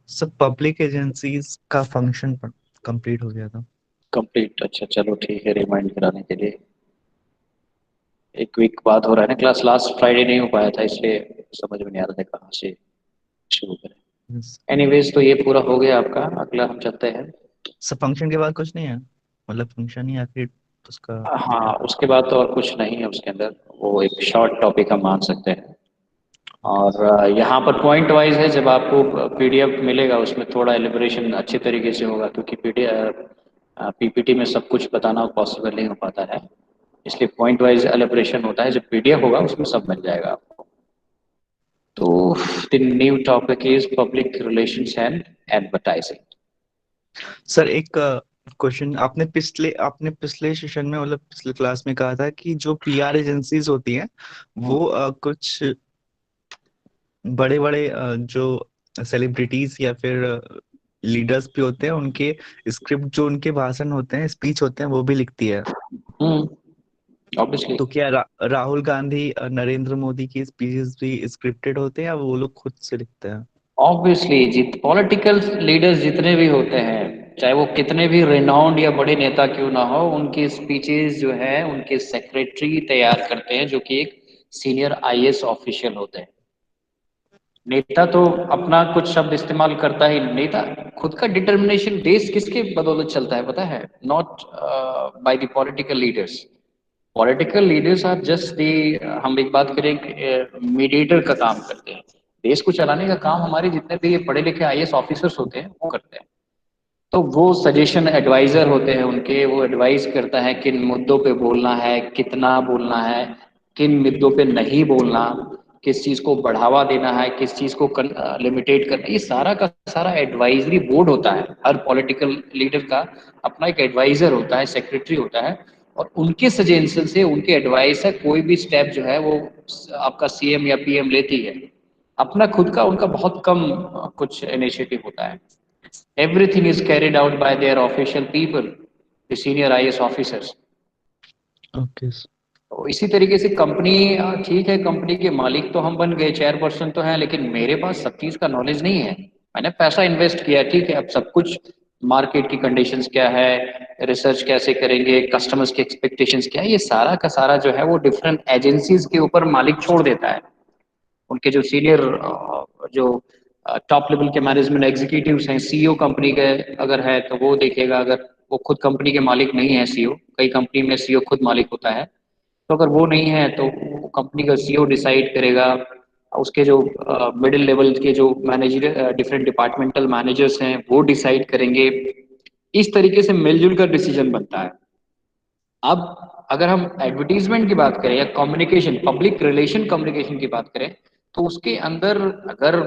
सब public agencies का function complete हो गया था। कंप्लीट, अच्छा चलो ठीक है, रिमाइंड कराने के लिए। एक वीक बाद हो रहा है ना क्लास, लास्ट फ्राइडे नहीं हो पाया था इसलिए समझ में नहीं आ रहा था कहाँ से शुरू करें। Yes। एनीवेज तो ये पूरा हो गया आपका, अगला हम चलते हैं। सब फंक्शन के बाद कुछ नहीं है, मतलब फंक्शन ही आखिर उसका हाँ, क्या था। उसके बाद तो और कुछ नहीं है उसके अंदर, वो एक शॉर्ट टॉपिक हम मान सकते हैं। ओके। और यहाँ पर पॉइंट वाइज है, जब आपको पीडीएफ मिलेगा उसमें थोड़ा एलिब्रेशन अच्छे तरीके से होगा, क्योंकि पीडीएफ पीपीटी में सब कुछ बताना पॉसिबल नहीं हो पाता है। इसलिए पॉइंट वाइज एलिब्रेशन होता है, जब पीडीएफ होगा उसमें सब मिल जाएगा आपको। तो the new topic is public relations and advertising. Sir एक क्वेश्चन, आपने पिछले सेशन में मतलब पिछले क्लास में कहा था कि जो पीआर एजेंसीज होती हैं वो कुछ बड़े बड़े जो सेलिब्रिटीज या फिर लीडर्स भी होते हैं, उनके स्क्रिप्ट जो उनके भाषण होते हैं, स्पीच होते हैं, वो भी लिखती है। हम्म, ऑब्वियसली। तो क्या राहुल गांधी नरेंद्र मोदी की स्पीचेस भी स्क्रिप्टेड होते हैं या वो लोग खुद से लिखते हैं? ऑब्वियसली जित पॉलिटिकल लीडर्स जितने भी होते हैं, चाहे वो कितने भी रिनाउंड या बड़े नेता क्यों ना हो, उनकी स्पीचेस जो है उनके सेक्रेटरी तैयार करते हैं, जो कि एक सीनियर आईएएस ऑफिशियल होते हैं। नेता तो अपना कुछ शब्द इस्तेमाल करता ही नहीं। नेता खुद का डिटर्मिनेशन देश किसके बदौलत चलता है पता है? Not by the political leaders. Political leaders are just the, हम एक बात करें, मीडिएटर का काम करते हैं। देश को चलाने का काम हमारे जितने भी पढ़े लिखे आईएएस ऑफिसर्स होते हैं वो करते हैं। तो वो सजेशन एडवाइजर होते हैं उनके, वो एडवाइस करता है किन मुद्दों पे बोलना है, कितना बोलना है, किन मुद्दों पे नहीं बोलना, किस चीज को बढ़ावा देना है, किस चीज को लिमिटेट करना है। ये सारा का सारा एडवाइजरी बोर्ड होता है। हर पॉलिटिकल लीडर का अपना एक एडवाइजर होता है, सेक्रेटरी होता है, और उनके सजेशन से, उनके एडवाइस है कोई भी स्टेप जो है वो आपका सीएम या पीएम लेती है। अपना खुद का उनका बहुत कम कुछ इनिशिएटिव होता है। Everything is carried out by their official people, the senior IAS officers. Okay. तो इसी तरीके से कंपनी, ठीक है, कंपनी के मालिक तो हम बन गए, चेयरपर्सन तो हैं, लेकिन मेरे पास सब चीज़ का नॉलेज नहीं है। मैंने पैसा इन्वेस्ट किया, ठीक है, अब सब कुछ मार्केट की कंडीशंस क्या है, रिसर्च कैसे करेंगे, कस्टमर्स की एक्सपेक्टेशंस क्या है, ये सारा का सारा जो है वो डिफरेंट एजेंसीज के ऊपर मालिक छोड़ देता है। उनके जो सीनियर, जो टॉप लेवल के मैनेजमेंट एग्जीक्यूटिव्स हैं, सीईओ कंपनी के अगर है तो वो देखेगा। अगर वो खुद कंपनी के मालिक नहीं है सीईओ, कई कंपनी में सीईओ खुद मालिक होता है, तो अगर वो नहीं है तो कंपनी का सीईओ डिसाइड करेगा। उसके जो मिडिल लेवल के जो मैनेजर, डिफरेंट डिपार्टमेंटल मैनेजर्स हैं, वो डिसाइड करेंगे। इस तरीके से मिलजुल कर डिसीजन बनता है। अब अगर हम एडवर्टीजमेंट की बात करें या कम्युनिकेशन, पब्लिक रिलेशन कम्युनिकेशन की बात करें, तो उसके अंदर अगर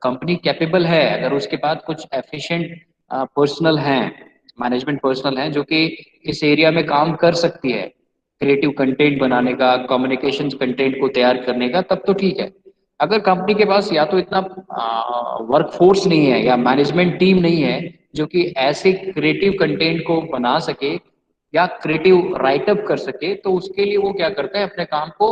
कंपनी कैपेबल है, अगर उसके पास कुछ एफिशिएंट पर्सनल हैं, मैनेजमेंट पर्सनल हैं जो कि इस एरिया में काम कर सकती है, क्रिएटिव कंटेंट बनाने का, कम्युनिकेशन कंटेंट को तैयार करने का, तब तो ठीक है। अगर कंपनी के पास या तो इतना वर्कफोर्स नहीं है या मैनेजमेंट टीम नहीं है जो कि ऐसे क्रिएटिव कंटेंट को बना सके या क्रिएटिव राइटअप कर सके, तो उसके लिए वो क्या करता है, अपने काम को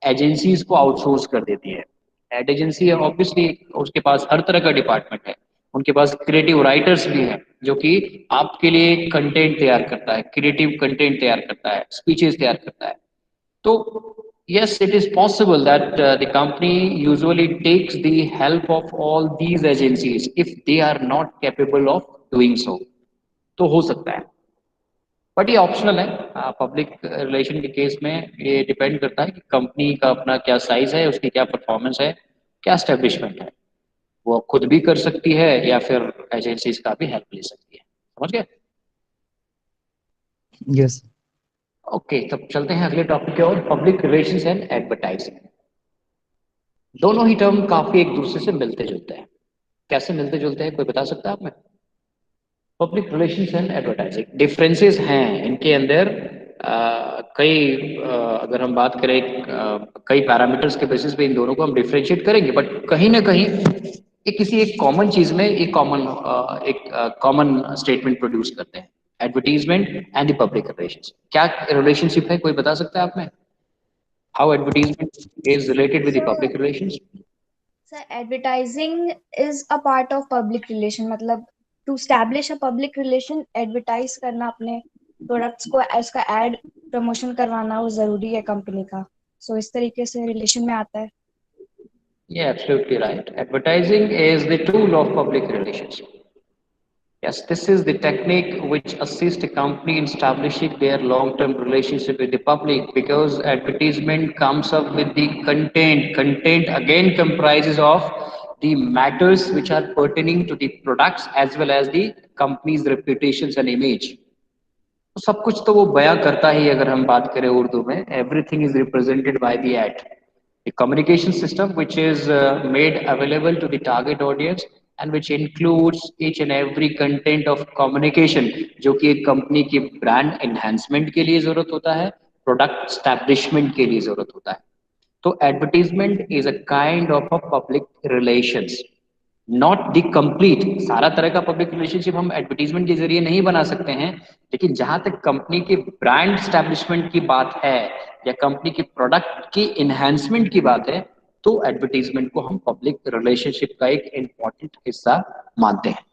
एजेंसीज को आउटसोर्स कर देती है। एड एजेंसी है ऑब्वियसली, उसके पास हर तरह का डिपार्टमेंट है। उनके पास क्रिएटिव राइटर्स भी हैं जो कि आपके लिए कंटेंट तैयार करता है, क्रिएटिव कंटेंट तैयार करता है, स्पीचेस तैयार करता है। तो yes, it is possible that the company usually takes the help of all these agencies if they are not capable of doing so. तो हो सकता है, बट ये ऑप्शनल है। पब्लिक रिलेशन के केस में ये डिपेंड करता है कि कंपनी का अपना क्या साइज है, उसकी क्या परफॉर्मेंस है, क्या स्टेब्लिशमेंट है। वो खुद भी कर सकती है या फिर एजेंसीज का भी हेल्प ले सकती है। समझ गए? यस। ओके, तब चलते हैं अगले टॉपिक की ओर, पब्लिक रिलेशंस एंड एडवर्टाइजिंग। दोनों ही टर्म काफी एक दूसरे से मिलते जुलते हैं। कैसे मिलते जुलते हैं, कोई बता सकता है आप में? Public relations and advertising differences हैं इनके अंदर। कई अगर हम बात करें, कई पैरामीटर्स के बेसिस पे इन दोनों को हम डिफरेंशिएट करेंगे, बट कहीं ना कहीं ये किसी एक कॉमन चीज में एक कॉमन स्टेटमेंट प्रोड्यूस करते हैं। Advertisement and the public relations, क्या रिलेशनशिप है, कोई बता सकता है आप में? How advertisement is related with the public relations? Sir advertising is a part of public relation, मतलब to establish a public relation, advertise करना अपने प्रोडक्ट्स को, उसका एड प्रमोशन करवाना वो जरूरी है कंपनी का। सो इस तरीके से रिलेशन में आता है। Yeah, absolutely right. Advertising is the tool of public relations. Yes, this is the technique which assists a company in establishing their long-term relationship with the public, because advertisement comes up with the content. Content again comprises of the matters which are pertaining to the products as well as the company's reputations and image. तो सब कुछ तो वो बयां करता ही, अगर हम बात करें उर्दू में, everything is represented by the ad, a communication system which is made available to the target audience and which includes each and every content of communication जो कि एक कंपनी की ब्रांड एनहांसमेंट के लिए जरूरत होता है, प्रोडक्ट स्टैब्लिशमेंट के लिए जरूरत होता है। तो advertisement is a kind of a public relations, not the complete. सारा तरह का पब्लिक रिलेशनशिप हम एडवर्टीजमेंट के जरिए नहीं बना सकते हैं, लेकिन जहां तक कंपनी के ब्रांड स्टैब्लिशमेंट की बात है या कंपनी के प्रोडक्ट की इन्हांसमेंट की बात है, तो एडवर्टीजमेंट को हम पब्लिक रिलेशनशिप का एक इंपॉर्टेंट हिस्सा मानते हैं।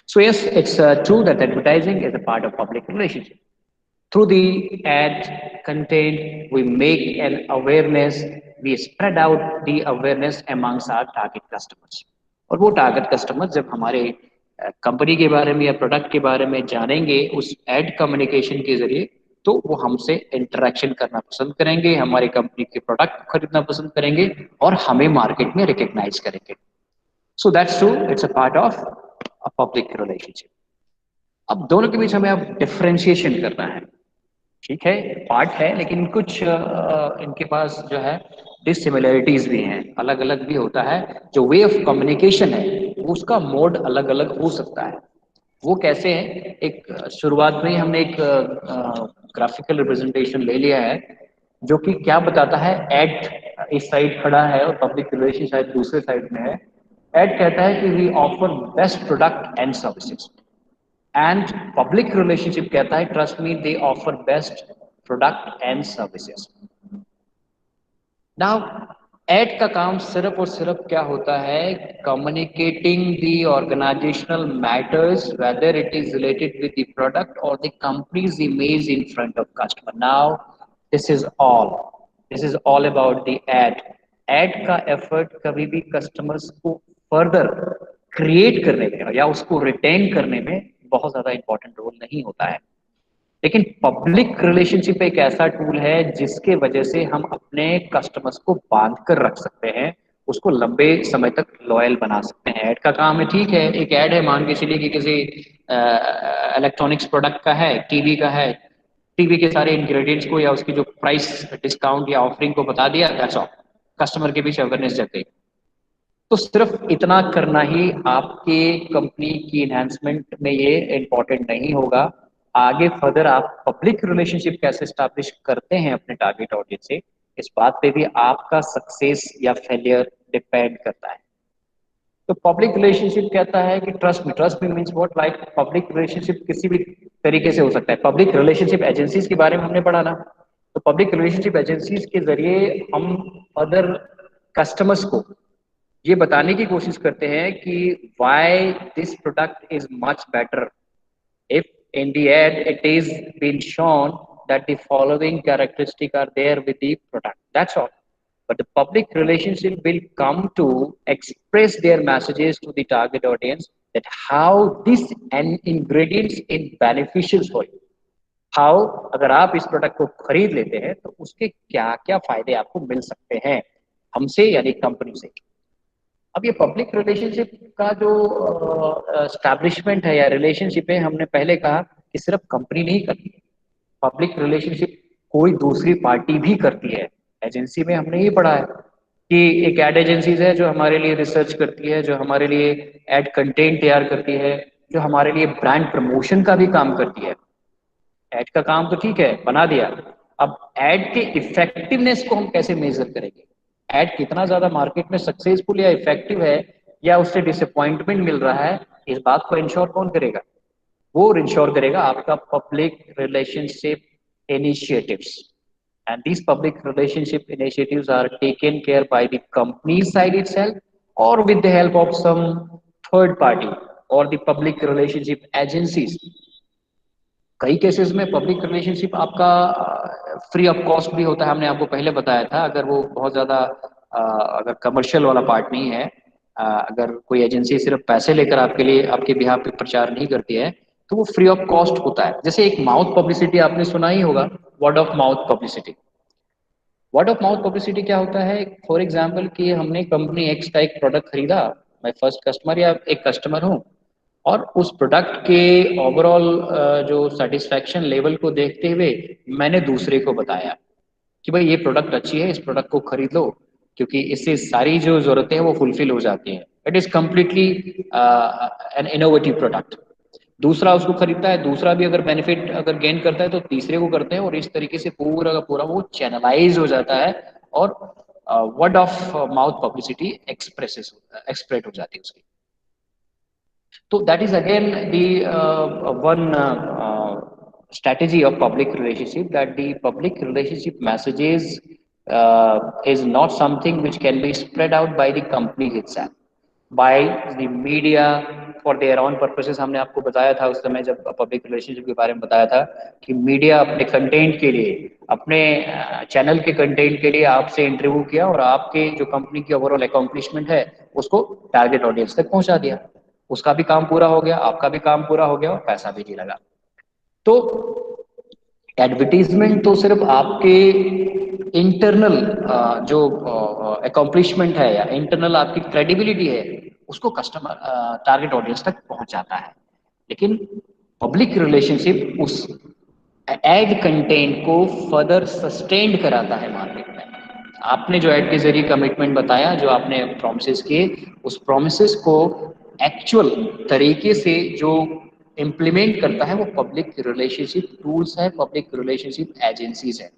So yes, it's true that advertising is a part of public relationship. Through the ad content, we make an awareness, we spread out the awareness amongst our target customers. और वो target customer जब हमारे company के बारे में या product के बारे में जानेंगे उस एड कम्युनिकेशन के जरिए, तो वो हमसे इंटरेक्शन करना पसंद करेंगे, हमारी कंपनी के प्रोडक्ट खरीदना पसंद करेंगे और हमें मार्केट में रिकग्नाइज करेंगे। So that's true, it's a part of a public relationship. अब दोनों के बीच हमें अब डिफ्रेंशिएशन करना है। ठीक है, पार्ट है, लेकिन कुछ इनके पास जो है डिसिमिलरिटीज भी हैं, अलग अलग भी होता है। जो वे ऑफ कम्युनिकेशन है उसका मोड अलग अलग हो सकता है। वो कैसे है, एक शुरुआत में ही हमने एक ग्राफिकल रिप्रेजेंटेशन ले लिया है जो कि क्या बताता है। एड इस साइड खड़ा है और पब्लिक रिलेशन शायद दूसरे साइड में है। एड कहता है कि we offer best product and services, and public relationship कहता है trust me they offer best product and services. Now ad का काम सिर्फ और सिर्फ क्या होता है, communicating the organizational matters whether it is related with the product or the company's image in front of customer. Now this is all, this is all about the ad. Ad का effort कभी भी customers को further create करने में या उसको retain करने में बहुत ज्यादा इंपॉर्टेंट रोल नहीं होता है, लेकिन पब्लिक रिलेशनशिप एक ऐसा टूल है जिसके वजह से हम अपने कस्टमर्स को बांध कर रख सकते हैं, उसको लंबे समय तक लॉयल बना सकते हैं। ऐड का काम है, ठीक है, एक ऐड है, मान के चलिए कि किसी इलेक्ट्रॉनिक्स प्रोडक्ट का है, टीवी का है, टीवी के सारे इंग्रेडिएंट्स को या उसकी जो प्राइस डिस्काउंट या ऑफरिंग को बता दिया, दैट्स ऑल, कस्टमर के बीच अवेयरनेस जग गई। तो सिर्फ इतना करना ही आपके कंपनी की एनहांसमेंट में ये इम्पोर्टेंट नहीं होगा। आगे फर्दर आप पब्लिक रिलेशनशिप कैसे स्टैब्लिश करते हैं अपने टारगेट ऑडियंस से, इस बात पे भी आपका सक्सेस या फेलियर डिपेंड करता है। तो पब्लिक रिलेशनशिप कहता है कि trust me means what, like public relationship किसी भी तरीके से हो सकता है। पब्लिक रिलेशनशिप एजेंसीज के बारे में हमने पढ़ा ना, तो पब्लिक रिलेशनशिप एजेंसीज के जरिए हम अदर कस्टमर्स को ये बताने की कोशिश करते हैं कि why this product is much better if in the ad it is been shown that the following characteristics are there with the product, that's all. But the public relationship will come to express their messages to the target audience that how this an ingredients is beneficial for you, how अगर आप इस product को खरीद लेते हैं तो उसके क्या क्या फायदे आपको मिल सकते हैं हमसे यानी कंपनी से। अब ये पब्लिक रिलेशनशिप का जो स्टैब्लिशमेंट है या रिलेशनशिप है, हमने पहले कहा कि सिर्फ कंपनी नहीं करती है, पब्लिक रिलेशनशिप कोई दूसरी पार्टी भी करती है। एजेंसी में हमने ये पढ़ा है कि एक एड एजेंसीज है जो हमारे लिए रिसर्च करती है, जो हमारे लिए एड कंटेंट तैयार करती है, जो हमारे लिए ब्रांड प्रमोशन का भी काम करती है। एड का काम तो ठीक है, बना दिया, अब एड के इफेक्टिवनेस को हम कैसे मेजर करेंगे, एड कितना ज्यादा मार्केट में सक्सेसफुल या इफेक्टिव है या उससे डिसअपॉइंटमेंट मिल रहा है, इस बात को इंश्योर कौन करेगा, वो इंश्योर करेगा आपका public relationship initiatives. And these public relationship initiatives are taken care by the company side itself or with the help of some third party or the public relationship agencies. कई cases में public relationship आपका free of cost भी होता है, हमने आपको पहले बताया था। अगर वो बहुत ज़्यादा अगर कमर्शियल वाला पार्ट नहीं है, अगर कोई एजेंसी सिर्फ पैसे लेकर आपके लिए आपके बिहाफ पे प्रचार नहीं करती है, तो वो फ्री ऑफ कॉस्ट होता है। जैसे एक माउथ पब्लिसिटी आपने सुना ही होगा, word of mouth publicity. Word of mouth publicity क्या होता है? फॉर एग्जाम्पल कि हमने कंपनी एक्स का एक प्रोडक्ट खरीदा, मैं फर्स्ट कस्टमर या एक कस्टमर हूँ, और उस प्रोडक्ट के ओवरऑल जो सेटिस्फैक्शन लेवल को देखते हुए मैंने दूसरे को बताया कि भाई ये प्रोडक्ट अच्छी है, इस प्रोडक्ट को खरीद लो, क्योंकि इससे सारी जो जरूरतें हैं वो फुलफिल हो जाती हैं। It is completely an innovative product. दूसरा उसको खरीदता है, दूसरा भी अगर बेनिफिट अगर गेन करता है तो तीसरे को करते हैं, और इस तरीके से पूरा का पूरा वो चैनलाइज हो जाता है, और वर्ड ऑफ माउथ पब्लिसिटी एक्सप्रेड हो जाती है उसकी। तो that is again the one strategy of public relationship, that the public relationship messages is not something which can be spread out by the company itself, by the media for their own purposes। हमने आपको बताया था उस समय जब public relationship के बारे में बताया था कि मीडिया अपने कंटेंट के लिए, अपने चैनल के कंटेंट के लिए आपसे इंटरव्यू किया और आपके जो कंपनी की ओवरऑल अकॉम्प्लिशमेंट है उसको टारगेट ऑडियंस तक पहुंचा दिया। उसका भी काम पूरा हो गया, आपका भी काम पूरा हो गया, और पैसा भी नहीं लगा। तो एडवर्टीजमेंट तो सिर्फ आपके इंटरनल जो अकॉम्प्लिशमेंट है या इंटरनल आपकी क्रेडिबिलिटी है उसको कस्टमर टारगेट ऑडियंस तक पहुंचाता है, लेकिन पब्लिक रिलेशनशिप उस एड कंटेंट को फर्दर सस्टेन्ड कराता है मार्केट में। आपने जो एड के जरिए कमिटमेंट बताया, जो आपने प्रोमिसेस किए, उस प्रोमिसेस को एक्चुअल तरीके से जो इम्प्लीमेंट करता है वो पब्लिक रिलेशनशिप टूल्स है, पब्लिक रिलेशनशिप एजेंसीज है।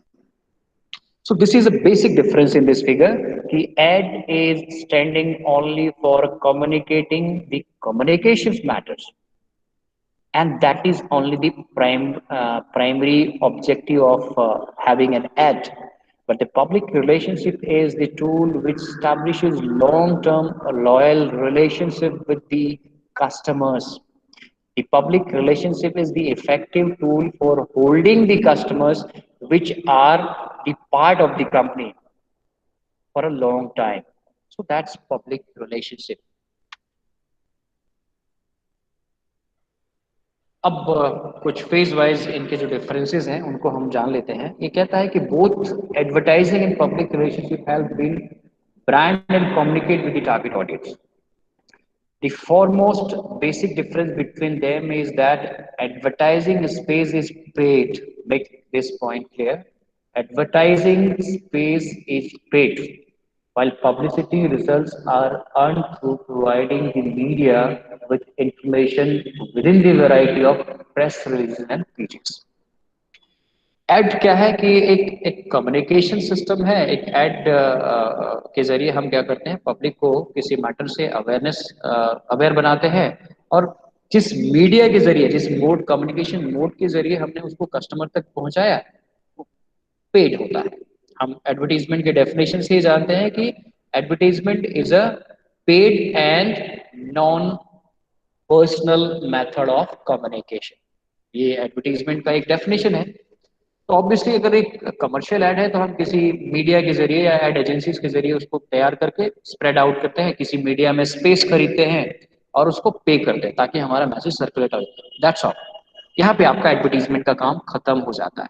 So this is a basic difference in this figure कि ad is standing only for communicating the communications matters, and that is only the primary objective of having an ad. But the public relationship is the tool which establishes long-term loyal relationship with the customers. The public relationship is the effective tool for holding the customers which are the part of the company for a long time. So that's public relationship. अब कुछ phase wise इनके जो differences हैं उनको हम जान लेते हैं। ये कहता है कि both advertising and public relationship help build brand and communicate with the target audience. The foremost basic difference between them is that advertising space is paid. Make this point clear. Advertising space is paid, while publicity results are earned through providing the media with information within the variety of press releases and pages. Ad क्या है कि एक communication system है। एक add के जरिए हम क्या करते हैं, पब्लिक को किसी मैटर से अवेयर बनाते हैं, और जिस मीडिया के जरिए, जिस मोड कम्युनिकेशन मोड के जरिए हमने उसको कस्टमर तक पहुंचाया, वो पेड होता है। हम एडवर्टीजमेंट के डेफिनेशन से जानते हैं कि advertisement is a paid and non personal method of communication. ये एडवर्टीजमेंट का एक डेफिनेशन है। तो ऑब्वियसली अगर एक कमर्शियल ऐड है तो हम किसी मीडिया के जरिए या एड एजेंसीज के जरिए उसको तैयार करके स्प्रेड आउट करते हैं, किसी मीडिया में स्पेस खरीदते हैं और उसको पे करते हैं ताकि हमारा मैसेज सर्कुलेट हो। That's all. यहाँ पे आपका एडवर्टीजमेंट का काम खत्म हो जाता है।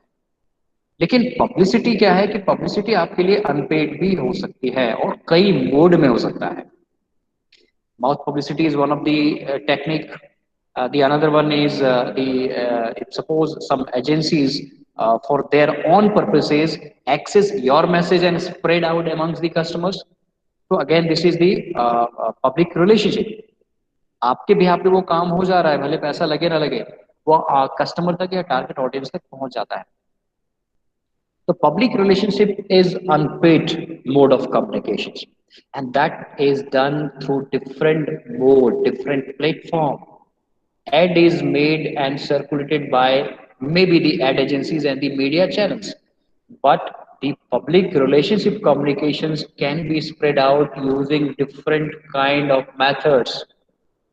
लेकिन पब्लिसिटी क्या है कि पब्लिसिटी आपके लिए अनपेड भी हो सकती है और कई मोड में हो सकता है। Mouth publicity is one of the technique. The another one is if suppose some agencies for their own purposes access your message and spread out amongst the customers, so again this is the public relationship। आपके भी यहाँ पे वो काम हो जा रहा है, भले पैसा लगे ना लगे, वो कस्टमर तक या टारगेट ऑडियंस तक पहुंच जाता है। तो public relationship is unpaid mode of communication, and that is done through different mode, different platform। Ad is made and circulated by maybe the ad agencies and the media channels, but the public relationship communications can be spread out using different kind of methods.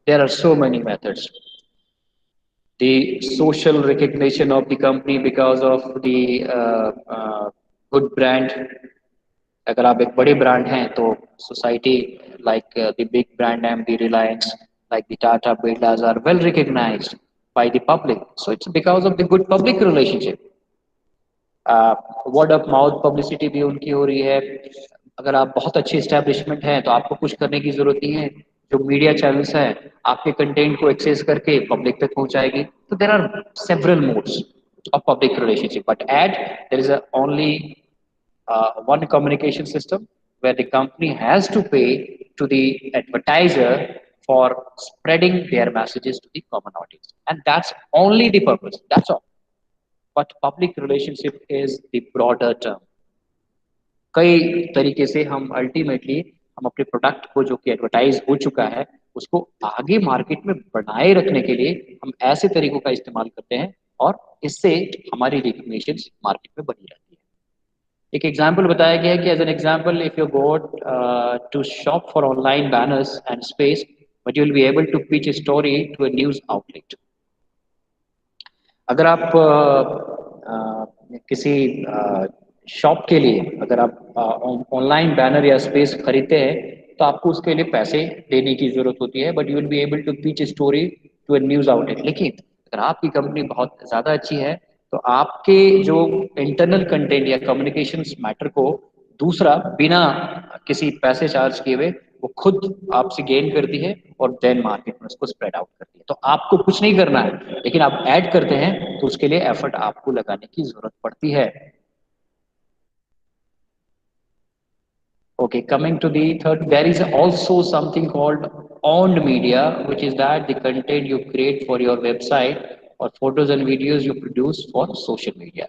There are so many methods. The social recognition of the company because of the good brand. अगर आप एक बड़े brand हैं तो society like the big brand name, the Reliance, like the Tata Birlas are well recognized by the public. So it's because of the good public relationship. Word of mouth publicity भी उनकी हो रही है. अगर आप बहुत अच्छी एस्टेब्लिशमेंट हैं तो आपको कुछ करने की जरूरत नहीं है. जो मीडिया चैनल्स हैं आपके कंटेंट को एक्सेस करके पब्लिक तक पहुंचाएगी. तो there are several modes of public relationship, but ad there is only one communication system where the company has to pay to the advertiser for spreading their messages to the common audience, and that's only the purpose, that's all. But public relationship is the broader term. कई तरीके से हम ultimately हम अपने product को जो कि advertise हो चुका है उसको आगे मार्केट में बनाए रखने के लिए हम ऐसे तरीकों का इस्तेमाल करते हैं और इससे हमारी रिकग्निशन मार्केट में बनी रहती है. एक एग्जांपल बताया गया है कि as an example if you go to shop for online banners and space but you will be able to pitch a story to a news outlet. अगर आप किसी शॉप के लिए अगर आप ऑनलाइन बैनर या स्पेस खरीदते हैं तो आपको उसके लिए पैसे देने की जरूरत होती है, but you will be able to pitch story to a news outlet. लेकिन अगर आपकी कंपनी बहुत ज़्यादा अच्छी है तो आपके जो इंटरनल कंटेंट या कम्युनिकेशन मैटर को दूसरा बिना किसी पैसे चार्ज किए हुए वो खुद आपसे गेन करती है और देन मार्केट में उसको स्प्रेड आउट करती है. तो आपको कुछ नहीं करना है लेकिन आप ऐड करते हैं तो उसके लिए एफर्ट आपको लगाने की जरूरत पड़ती है. Okay, coming to the third, there is also something called owned media, which is that the content you create for your website or photos and videos you produce for social media.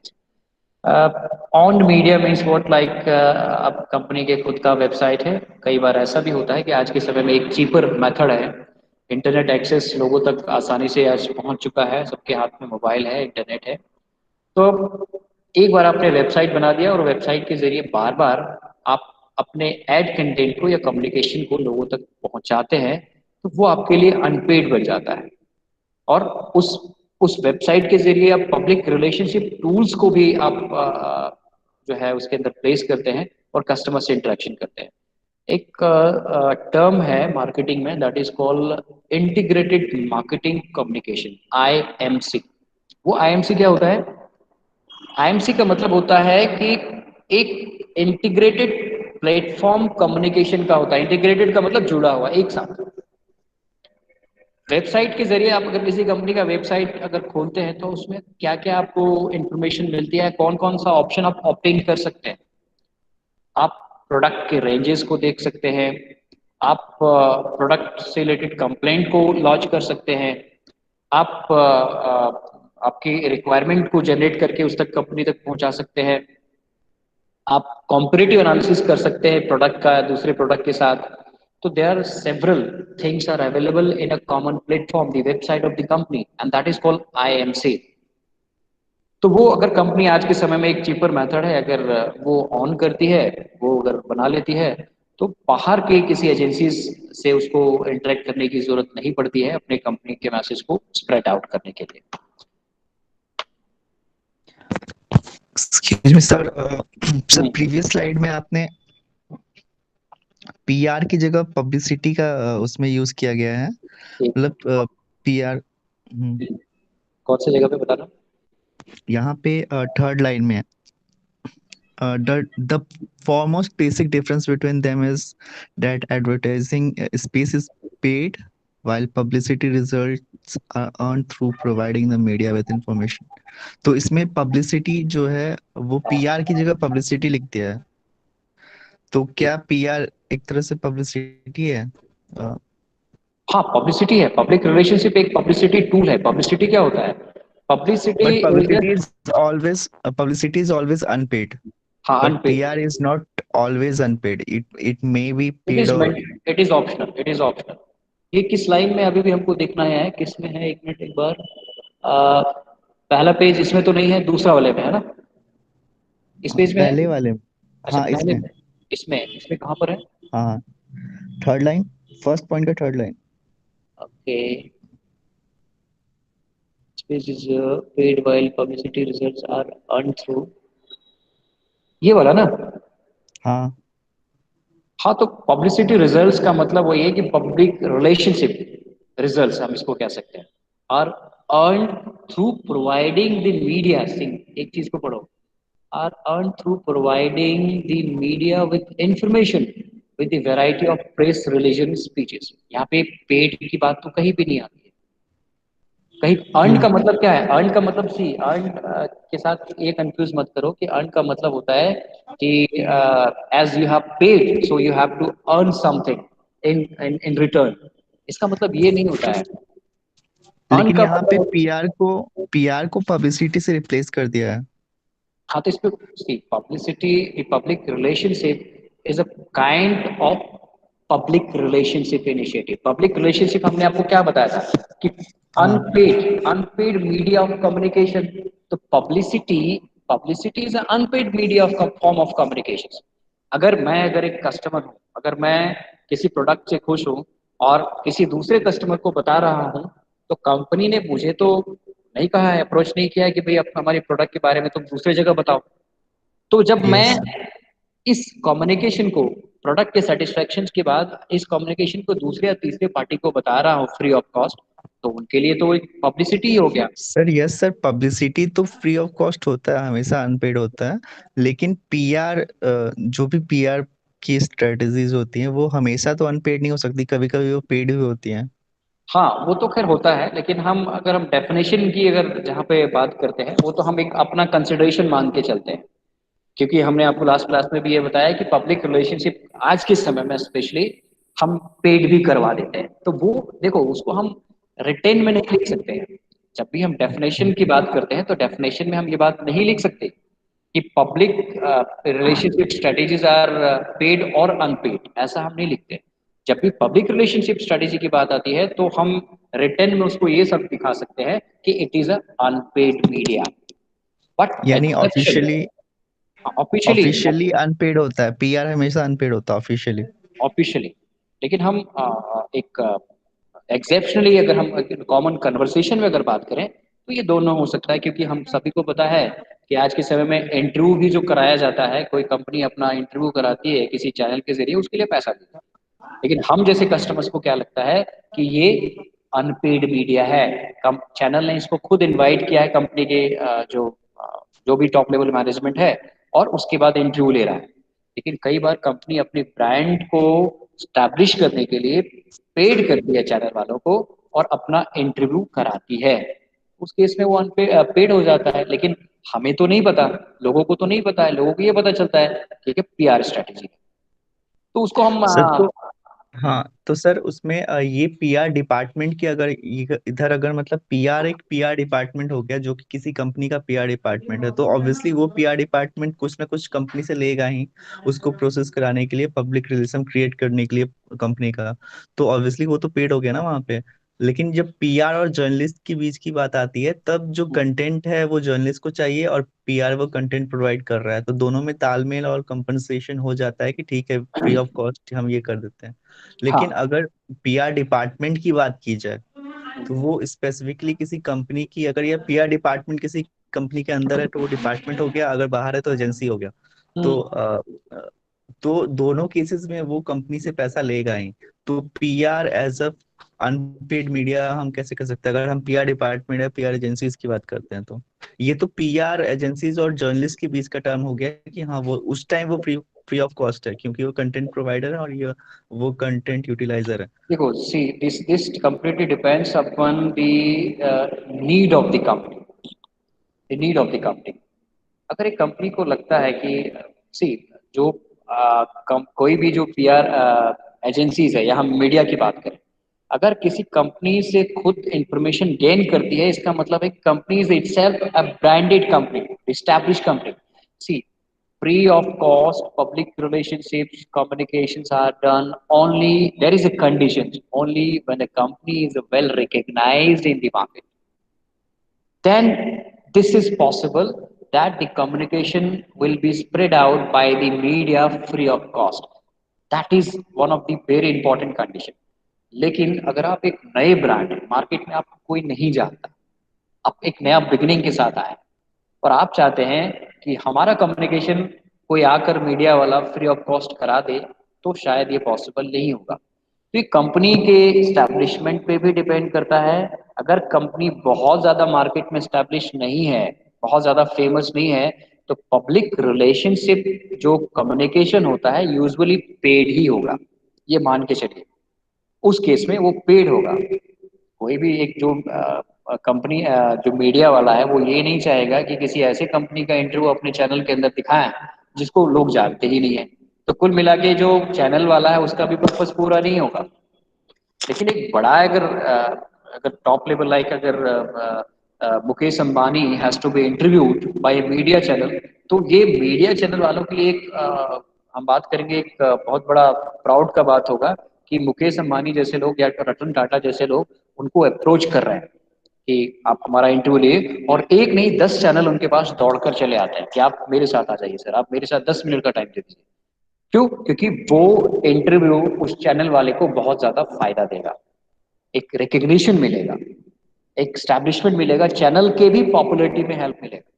Owned media means what, like अब company के खुद का website है. कई बार ऐसा भी होता है कि आज के समय में एक चीपर मेथड है. इंटरनेट एक्सेस लोगों तक आसानी से आज पहुंच चुका है, सबके हाथ में मोबाइल है, इंटरनेट है. तो एक बार आपने वेबसाइट बना दिया और वेबसाइट के जरिए बार बार आप अपने एड कंटेंट को या कम्युनिकेशन को लोगों तक पहुंचाते हैं तो वो आपके लिए अनपेड बन जाता है. और उस वेबसाइट के जरिए आप पब्लिक रिलेशनशिप टूल्स को भी आप जो है उसके अंदर प्लेस करते हैं और कस्टमर से इंटरेक्शन करते हैं. एक टर्म है मार्केटिंग में that is called integrated marketing communication, IMC. वो IMC क्या होता है? IMC का मतलब होता है कि एक इंटीग्रेटेड प्लेटफॉर्म कम्युनिकेशन का होता है. इंटीग्रेटेड का मतलब जुड़ा हुआ एक साथ. वेबसाइट के जरिए आप अगर किसी कंपनी का वेबसाइट अगर खोलते हैं तो उसमें क्या क्या आपको इंफॉर्मेशन मिलती है, कौन कौन सा ऑप्शन आप ऑप्ट इन कर सकते हैं. आप प्रोडक्ट के रेंजेस को देख सकते हैं, आप प्रोडक्ट से रिलेटेड कंप्लेंट को लॉन्च कर सकते हैं, आप आपकी रिक्वायरमेंट को जनरेट करके उस तक कंपनी तक पहुंचा सकते हैं, आप कॉम्पिटिटिव एनालिसिस कर सकते हैं प्रोडक्ट का दूसरे प्रोडक्ट के साथ. तो there are several things are available in a common platform, the website of the company, and that is called IMC. तो वो अगर कंपनी आज के समय में एक चीपर मेथड है अगर वो ऑन करती है, वो अगर बना लेती है तो बाहर के किसी एजेंसीज से उसको इंटरेक्ट करने की जरूरत नहीं पड़ती है अपने कंपनी के मैसेज को स्प्रेड आउट करने के लिए. Excuse me sir, sir previous slide में आपने PR की जगह पब्लिसिटी का उसमें यूज किया गया है, मतलब PR. कौन सी जगह पे बता रहा हूँ? यहाँ पे थर्ड लाइन में है. The foremost basic difference between them is that advertising space is paid while publicity results are earned through providing the media with information. तो इसमें पब्लिसिटी जो है वो PR की जगह पब्लिसिटी लिख दिया है. तो क्या PR एक तरह से पब्लिसिटी है? हाँ, पब्लिसिटी है. पब्लिक रिलेशनशिप एक पब्लिसिटी टूल है. पब्लिसिटी क्या होता है? Publicity But publicity is always unpaid. हाँ, But unpaid. PR is not always unpaid. It may be paid or it is optional. It is optional. ये किस लाइन में अभी भी हमको देखना है, किस में है? एक मिनट, एक बार. पहला पेज इसमें तो नहीं है, दूसरा वाले में है ना? इस पेज में है? पहले वाले। अच्छा हाँ पहले इसमें। में। इसमें इसमें कहाँ पर है? हाँ, थर्ड लाइन, फर्स्ट पॉइंट का third line. Okay, space is paid while publicity results are earned through, ये वाला ना? हाँ हाँ, तो पब्लिसिटी रिजल्ट्स का मतलब वही है कि पब्लिक रिलेशनशिप रिजल्ट्स हम इसको कह सकते हैं। Are earn through providing the media, सिंग एक चीज को पढ़ो, are earn through providing the media with information with the variety of press release and speeches. यहाँ पे पेड की बात तो कहीं भी नहीं आती है। कहीं अर्न का हम्म। मतलब क्या है? अर्न का मतलब सी अर्न के साथ ये कंफ्यूज मत करो कि अर्न का मतलब होता है कि as you have paid so you have to earn something in in in return. इसका मतलब ये नहीं होता है। अर्न लेकिन का यहाँ पे मतलब, पीआर को पब्लिसिटी से रिप्लेस कर दिया है। हाँ तो इस पे see publicity, public relationship is a kind of public relationship initiative. Public relationship हमने आपको क्या बताया था कि हाँ। Unpaid unpaid media of communication. तो publicity, publicity is unpaid media of form of communication. अगर एक कस्टमर हूँ, अगर मैं किसी प्रोडक्ट से खुश हूँ और किसी दूसरे कस्टमर को बता रहा हूँ, तो कंपनी ने मुझे तो नहीं कहा है, अप्रोच नहीं किया है कि भाई आप हमारे प्रोडक्ट के बारे में तुम दूसरी जगह बताओ। तो जब मैं यस। इस कम्युनिकेशन को, प्रोडक्ट के सेटिस्फेक्शन के बाद इस कम्युनिकेशन को दूसरे या तीसरे पार्टी को बता रहा हूँ फ्री ऑफ कॉस्ट, तो उनके लिए तो एक पब्लिसिटी ही हो गया। सर यस सर, पब्लिसिटी तो फ्री ऑफ कॉस्ट होता है, हमेशा अनपेड होता है। लेकिन पीआर, जो भी पीआर की स्ट्रेटजीज होती हैं वो हमेशा तो अनपेड नहीं हो सकती, कभी कभी वो पेड भी होती हैं। हाँ वो तो खैर होता है, लेकिन हम डेफिनेशन की अगर जहाँ पे बात करते हैं, वो तो हम एक अपना कंसिडरेशन मान के चलते हैं। क्योंकि हमने आपको लास्ट क्लास में भी ये बताया कि पब्लिक रिलेशनशिप आज के समय में स्पेशली हम पेड भी करवा देते हैं। तो वो देखो, उसको हम रिटेन में नहीं लिख सकते हैं। जब भी हम डेफिनेशन की बात करते हैं तो डेफिनेशन में हम ये बात नहीं लिख सकते कि public relationship strategies are paid और अनपेड, ऐसा हम नहीं लिखते। जब भी पब्लिक रिलेशनशिप स्ट्रेटेजी की बात आती है तो हम रिटर्न में उसको ये सब दिखा सकते हैं कि it is a unpaid media, but यानी exception officially, officially, officially unpaid होता है, पीआर हमेशा अनपेड होता है ऑफिशियली। ऑफिशियली। लेकिन हम एक एक्सेप्शनली अगर हम कॉमन कन्वर्सेशन में अगर बात करें तो ये दोनों हो सकता है, क्योंकि हम सभी को पता है कि आज के समय में इंटरव्यू भी जो कराया जाता है, कोई कंपनी अपना इंटरव्यू कराती है किसी चैनल के जरिए, उसके लिए पैसा देता है। लेकिन हम जैसे कस्टमर्स को क्या लगता है कि ये अनपेड मीडिया है। कम चैनल ने इसको खुद इनवाइट किया है, कंपनी के जो भी टॉप लेवल मैनेजमेंट है, और उसके बाद इंटरव्यू ले रहा है। लेकिन कई बार कंपनी अपने ब्रांड को स्टैब्लिश करने के लिए पेड करती है चैनल वालों को और अपना इंटरव्यू कराती है। उस केस में वो अनपेड पेड हो जाता है। लेकिन हमें तो नहीं पता, लोगों को तो नहीं पता है, लोगों को ये पता चलता है ठीक है पीआर स्ट्रेटेजी, तो उसको हम सर तो हाँ, तो सर उसमें ये पीआर डिपार्टमेंट की, अगर इधर अगर मतलब पीआर एक पीआर डिपार्टमेंट हो गया जो कि किसी कंपनी का पीआर डिपार्टमेंट है, तो ऑब्वियसली वो पीआर डिपार्टमेंट कुछ ना कुछ कंपनी से लेगा ही, उसको प्रोसेस कराने के लिए, पब्लिक रिलेशन क्रिएट करने के लिए कंपनी का। तो ऑब्वियसली वो तो पेड हो गया ना वहाँ पे। लेकिन जब पीआर और जर्नलिस्ट के बीच की बात आती है, तब जो कंटेंट है वो जर्नलिस्ट को चाहिए और पीआर वो कंटेंट प्रोवाइड कर रहा है, तो दोनों में तालमेल और कंपनसेशन हो जाता है कि ठीक है, फ्री ऑफ कॉस्ट हम ये कर देते हैं। लेकिन हाँ। अगर पीआर डिपार्टमेंट की बात की जाए, तो वो स्पेसिफिकली किसी कंपनी की, अगर ये पीआर डिपार्टमेंट किसी कंपनी के अंदर है तो वो डिपार्टमेंट हो गया, अगर बाहर है तो एजेंसी हो गया। तो हम्म। तो दोनों केसेस में वो कंपनी से पैसा लेगा ही। तो PR as a unpaid media हम कैसे कर सकते हैं, अगर हम पीआर डिपार्टमेंट या पीआर एजेंसीज की बात करते हैं तो। ये तो पीआर एजेंसीज और जर्नलिस्ट के बीच का टर्म हो गया कि हाँ, वो उस टाइम वो फ्री फ्री ऑफ कॉस्ट है, क्योंकि वो कंटेंट प्रोवाइडर है और ये वो कंटेंट यूटिलाइजर है। देखो see this completely depends upon the need of the company, the need of the company। अगर एक कंपनी को लगता है कि सी जो कोई भी जो पीआर एजेंसीज है या हम मीडिया की बात करें, अगर किसी कंपनी से खुद इंफॉर्मेशन गेन करती है, इसका मतलब है company is itself a branded company, establish company. सी free of cost public relationships communications are done only, there is a condition, only when a company is well recognized in the market, then this is possible, that the communication will be spread out by the media free of cost. That is one of the very important condition. लेकिन अगर आप एक नए brand market में आपको कोई नहीं जानता, आप एक नया बिगिनिंग के साथ आए और आप चाहते हैं कि हमारा कम्युनिकेशन कोई आकर मीडिया वाला फ्री ऑफ कॉस्ट करा दे, तो शायद ये पॉसिबल नहीं होगा। तो ये कंपनी के इस्टेब्लिशमेंट पे भी डिपेंड करता है। अगर कंपनी बहुत ज़्यादा मार्केट में इस्टेब्लिश नहीं है, बहुत ज़्यादा फेमस नहीं है, तो पब्लिक रिलेशनशिप जो कम्युनिकेशन होता है यूजुअली पेड ही होगा, ये मान के चलिए। उस केस में वो पेड होगा। कोई भी एक जो कंपनी जो मीडिया वाला है वो ये नहीं चाहेगा कि किसी ऐसे कंपनी का इंटरव्यू अपने चैनल के अंदर दिखाएं जिसको लोग जानते ही नहीं है। तो कुल मिला के जो चैनल वाला है उसका भी पर्पस पूरा नहीं होगा। लेकिन एक बड़ा अगर टॉप लेवल लाइक अगर Mukesh Ambani has to be interviewed by media channel, तो ये मीडिया चैनल वालों के लिए एक हम बात करेंगे एक बहुत बड़ा प्राउड का बात होगा कि मुकेश अंबानी जैसे लोग या रतन टाटा जैसे लोग उनको अप्रोच कर रहे हैं कि आप हमारा इंटरव्यू लिए, और एक नहीं 10 चैनल उनके पास दौड़कर चले आते हैं कि आप मेरे साथ आ जाइए सर, आप मेरे साथ 10 मिनट का टाइम दे दीजिए। क्यों? क्योंकि वो इंटरव्यू उस चैनल वाले को बहुत ज्यादा फायदा देगा, एक रिकग्निशन मिलेगा, एक स्टैब्लिशमेंट मिलेगा, चैनल के भी पॉपुलैरिटी में हेल्प मिलेगा।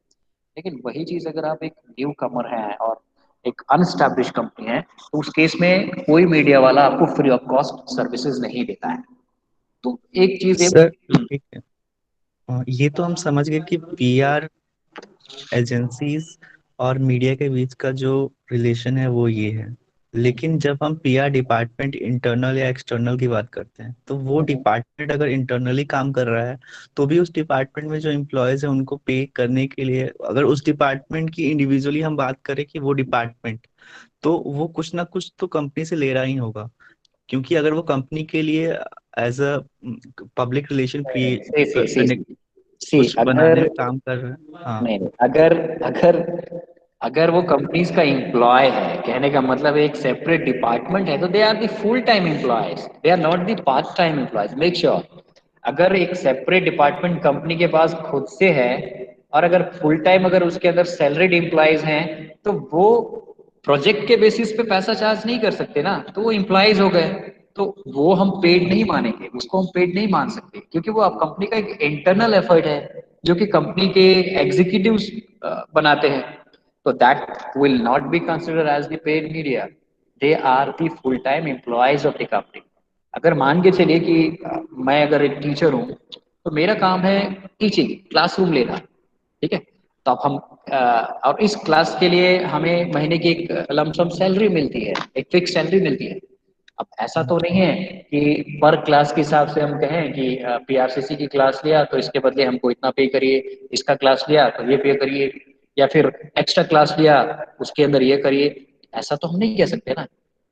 लेकिन वही चीज अगर आप एक न्यू कमर हैं और एक अनस्टैब्लिश कंपनी है, तो उस केस में कोई मीडिया वाला आपको फ्री ऑफ कॉस्ट सर्विसेज नहीं देता है। तो एक चीज है। सर ठीक है, ये तो हम समझ गए कि पीआर एजेंसीज और मीडिया के बीच का जो रिलेशन है वो ये है। लेकिन जब हम पीआर डिपार्टमेंट इंटरनल या एक्सटर्नल की बात करते हैं, तो वो डिपार्टमेंट अगर इंटरनली काम कर रहा है तो भी उस डिपार्टमेंट में जो एम्प्लॉयज है उनको पे करने के लिए, अगर उस डिपार्टमेंट की इंडिविजुअली हम बात करें कि वो डिपार्टमेंट, तो वो कुछ ना कुछ तो कंपनी से ले रहा ही होगा। क्योंकि अगर वो कंपनी के लिए एज अ पब्लिक रिलेशन सी सी सी क्रिएट सी कुछ बनाने अगर में काम कर रहा है। हाँ। नहीं नहीं, अगर अगर अगर वो कंपनीज का एम्प्लॉय है, कहने का मतलब एक सेपरेट डिपार्टमेंट है, तो they are the full time employees, they are not the part time employees. Make sure अगर एक सेपरेट डिपार्टमेंट कंपनी के पास खुद से है और अगर फुल टाइम अगर उसके अंदर सैलरीड एम्प्लॉयज हैं, तो वो प्रोजेक्ट के बेसिस पे पैसा चार्ज नहीं कर सकते ना, तो वो एम्प्लॉयज हो गए। तो वो हम पेड नहीं मानेंगे, उसको हम पेड नहीं मान सकते, क्योंकि वो आप कंपनी का एक इंटरनल एफर्ट है जो कि कंपनी के एग्जीक्यूटिव्स बनाते हैं। तो that will not be consider as the paid media, they are the full time employees of the company. अगर मान के चलिए कि मैं अगर एक टीचर हूँ, तो मेरा काम है टीचिंग, क्लासरूम लेना, ठीक है। तो अब हम और इस क्लास के लिए हमें महीने की एक लमसम सैलरी मिलती है, एक फिक्स सैलरी मिलती है। अब ऐसा तो नहीं है कि पर क्लास के हिसाब से हम कहें कि पीआरसीसी की क्लास लिया तो इसके बदले हमको इतना पे करिए, इसका क्लास लिया तो ये पे करिए, या फिर एक्स्ट्रा क्लास लिया उसके अंदर ये करिए। ऐसा तो हम नहीं कह सकते ना।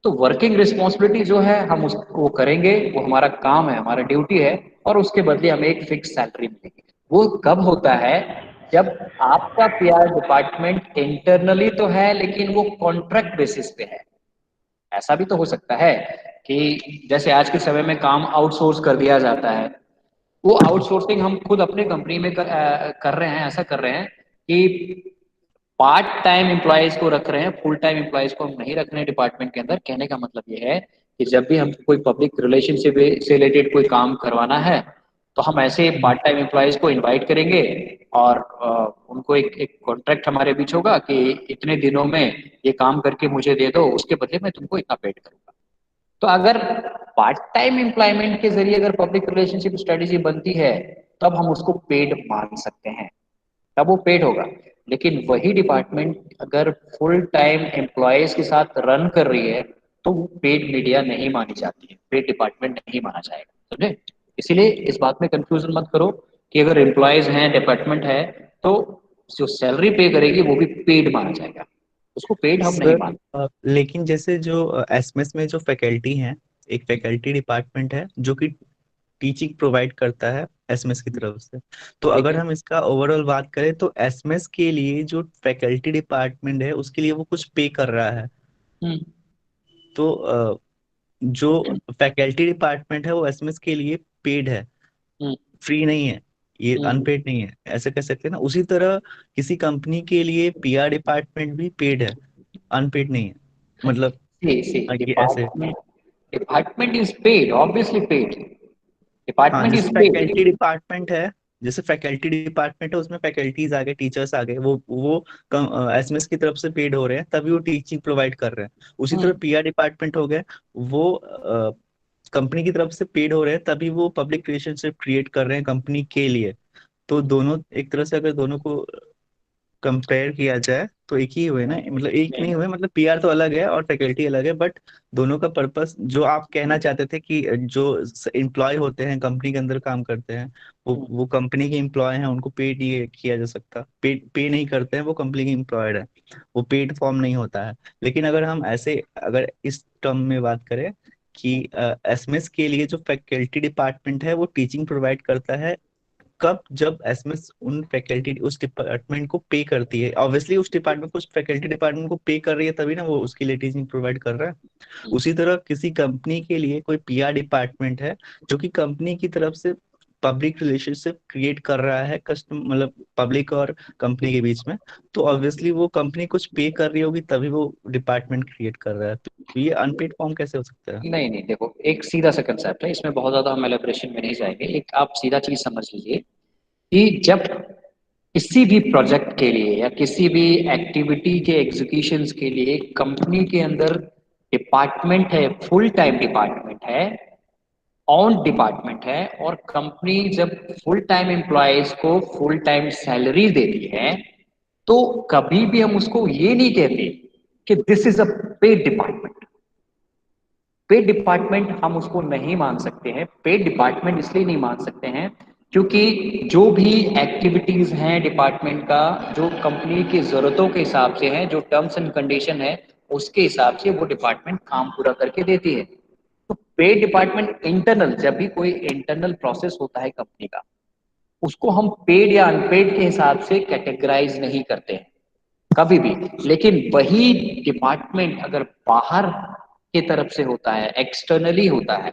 तो वर्किंग रिस्पॉन्सिबिलिटी जो है हम उसको करेंगे, वो हमारा काम है, हमारा ड्यूटी है, और उसके बदले हमें एक फिक्स सैलरी मिलेगी। वो कब होता है? जब आपका पीआर डिपार्टमेंट इंटरनली तो है लेकिन वो कॉन्ट्रैक्ट बेसिस पे है। ऐसा भी तो हो सकता है कि जैसे आज के समय में काम आउटसोर्स कर दिया जाता है, वो आउटसोर्सिंग हम खुद अपने कंपनी में कर रहे हैं, ऐसा कर रहे हैं कि पार्ट टाइम एम्प्लॉयज को रख रहे हैं, फुल टाइम एम्प्लॉयज को हम नहीं रख रहे हैं डिपार्टमेंट के अंदर। कहने का मतलब ये है कि जब भी हम कोई पब्लिक रिलेशनशिप से रिलेटेड कोई काम करवाना है, तो हम ऐसे पार्ट टाइम एम्प्लॉयज को इनवाइट करेंगे और उनको एक कॉन्ट्रैक्ट हमारे बीच होगा कि इतने दिनों में ये काम करके मुझे दे दो, उसके बदले मैं तुमको इतना पेड करूंगा। तो अगर पार्ट टाइम एम्प्लॉयमेंट के जरिए अगर पब्लिक रिलेशनशिप स्ट्रेटेजी बनती है, तब हम उसको पेड मान सकते हैं, तब वो पेड होगा। लेकिन वही डिपार्टमेंट अगर फुल टाइम एम्प्लॉयज के साथ रन कर रही है, तो वो पेड मीडिया नहीं मानी जाती है, पेड डिपार्टमेंट नहीं माना जाएगा, समझे? इसीलिए इस बात में कंफ्यूजन मत करो कि अगर एम्प्लॉयज हैं, डिपार्टमेंट है, तो जो सैलरी पे करेगी वो भी पेड माना जाएगा, उसको पेड हम नहीं सर मानते। लेकिन जैसे जो एसएमएस में जो फैकल्टी हैं, एक फैकल्टी डिपार्टमेंट है जो कि टीचिंग प्रोवाइड करता है एसएमएस की तरफ से। तो ठीक अगर है। हम इसका ओवरऑल बात करें तो एसएमएस के लिए जो फैकल्टी डिपार्टमेंट है उसके लिए वो कुछ पे कर रहा है। हम्म। तो जो फैकल्टी डिपार्टमेंट है वो एसएमएस के लिए पेड है, हम्म। फ्री नहीं है। ये हम्म, अनपेड नहीं है, ऐसे कह सकते हैं ना। उसी तरह किसी कंपनी के लिए पीआर डिपार्टमेंट भी पेड है, अनपेड नहीं है। मतलब see, ये ऐसे। department is paid, obviously paid. हाँ, Department जैसे is paid. फैकल्टी डिपार्टमेंट है, जैसे फैकल्टी डिपार्टमेंट है उसमें फैकल्टीज आ गए, टीचर्स आ गए, वो एसएमएस की तरफ से पेड हो रहे हैं, तभी वो टीचिंग प्रोवाइड कर रहे हैं। उसी तरह हम्म, पीआर डिपार्टमेंट हो गए, वो कंपनी की तरफ से पेड हो रहे हैं, तभी वो पब्लिक रिलेशनशिप क्रिएट कर रहे हैं कंपनी के लिए। तो दोनों एक तरह से अगर दोनों को कंपेयर किया जाए तो एक ही हुए ना, मतलब एक नहीं हुए, मतलब पीआर तो अलग है और फैकल्टी अलग है, बट दोनों का पर्पस जो आप कहना चाहते थे कि जो एम्प्लॉय होते हैं कंपनी के अंदर काम करते हैं, वो कंपनी के एम्प्लॉय हैं, उनको पेड ये किया जा सकता, पे नहीं करते हैं, वो कंपनी के एम्प्लॉयड है, वो पेड फॉर्म नहीं होता है। लेकिन अगर हम ऐसे अगर इस टर्म में बात करें कि एसएमएस के लिए जो फैकल्टी डिपार्टमेंट है वो टीचिंग प्रोवाइड करता है, कब, जब एसएमएस उन फैकल्टी उस डिपार्टमेंट को पे करती है, ऑब्वियसली उस डिपार्टमेंट को, उस फैकल्टी डिपार्टमेंट को पे कर रही है, तभी ना वो उसके लिए टीचिंग प्रोवाइड कर रहा है। उसी तरह किसी कंपनी के लिए कोई पीआर डिपार्टमेंट है जो कि कंपनी की तरफ से पब्लिक रिलेशनशिप क्रिएट कर रहा है, कस्टम मतलब पब्लिक और कंपनी के बीच में, तो ऑब्वियसली वो कंपनी कुछ पे कर रही होगी तभी वो डिपार्टमेंट क्रिएट कर रहा है। तो ये अनपेड फॉर्म कैसे हो सकता है? नहीं नहीं, देखो एक सीधा सा कंसेप्ट है, इसमें बहुत ज्यादा हम एलिब्रेशन में नहीं जाएंगे। एक आप सीधा चीज समझ लीजिए कि जब किसी भी प्रोजेक्ट के लिए या किसी भी एक्टिविटी के एग्जीक्यूशंस के लिए कंपनी के अंदर डिपार्टमेंट है, फुल टाइम डिपार्टमेंट है, ऑन डिपार्टमेंट है, और कंपनी जब फुल टाइम एम्प्लॉयज को फुल टाइम सैलरी देती है, तो कभी भी हम उसको ये नहीं कहते कि this is a paid department. Paid department हम उसको नहीं मान सकते हैं। पेड डिपार्टमेंट इसलिए नहीं मान सकते हैं क्योंकि जो भी एक्टिविटीज हैं डिपार्टमेंट का, जो कंपनी की जरूरतों के हिसाब से है, जो टर्म्स एंड कंडीशन है उसके हिसाब से वो डिपार्टमेंट काम पूरा करके देती है। तो पेड डिपार्टमेंट इंटरनल, जब भी कोई इंटरनल प्रोसेस होता है कंपनी का, उसको हम पेड या अनपेड के हिसाब से कैटेगराइज नहीं करते हैं कभी भी। लेकिन वही डिपार्टमेंट अगर बाहर की तरफ से होता है, एक्सटर्नली होता है,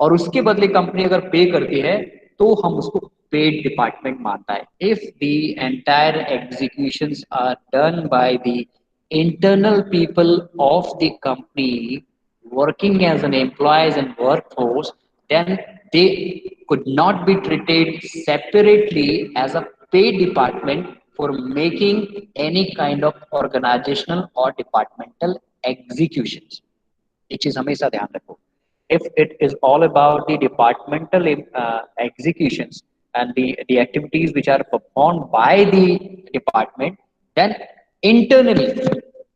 और उसके बदले कंपनी अगर पे करती है, तो हम उसको पेड डिपार्टमेंट मानता है। If the entire executions are done by the internal people of the company working as an employees and workforce, then they could not be treated separately as a paid department for making any kind of organizational or departmental executions। ये चीज हमेशा ध्यान रखो। If it is all about the departmental executions and the activities which are performed by the department, then internally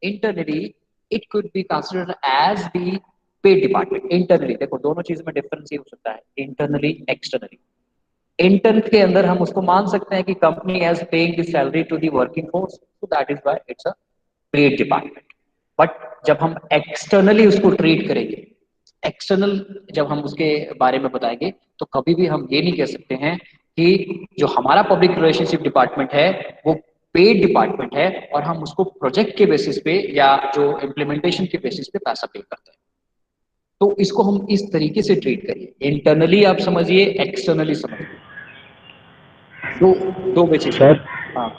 internally it could be considered as the paid department। internally देखो दोनों चीज में difference ये हो सकता है, internally externally। इंटर्न के अंदर हम उसको मान सकते हैं कि company has paying the salary to the working force, so that is why it's a paid department. But जब हम एक्सटर्नली उसको ट्रीट करेंगे, एक्सटर्नल जब हम उसके बारे में बताएंगे, तो कभी भी हम ये नहीं कह सकते हैं कि जो हमारा पब्लिक रिलेशनशिप डिपार्टमेंट है वो पेड डिपार्टमेंट है और हम उसको प्रोजेक्ट के बेसिस पे या जो इम्प्लीमेंटेशन के बेसिस पे पैसा पे करते हैं। तो इसको हम इस तरीके से ट्रीट करिए, इंटरनली आप समझिए, एक्सटर्नली समझिए। दो दो बेसिस पे। सर हाँ,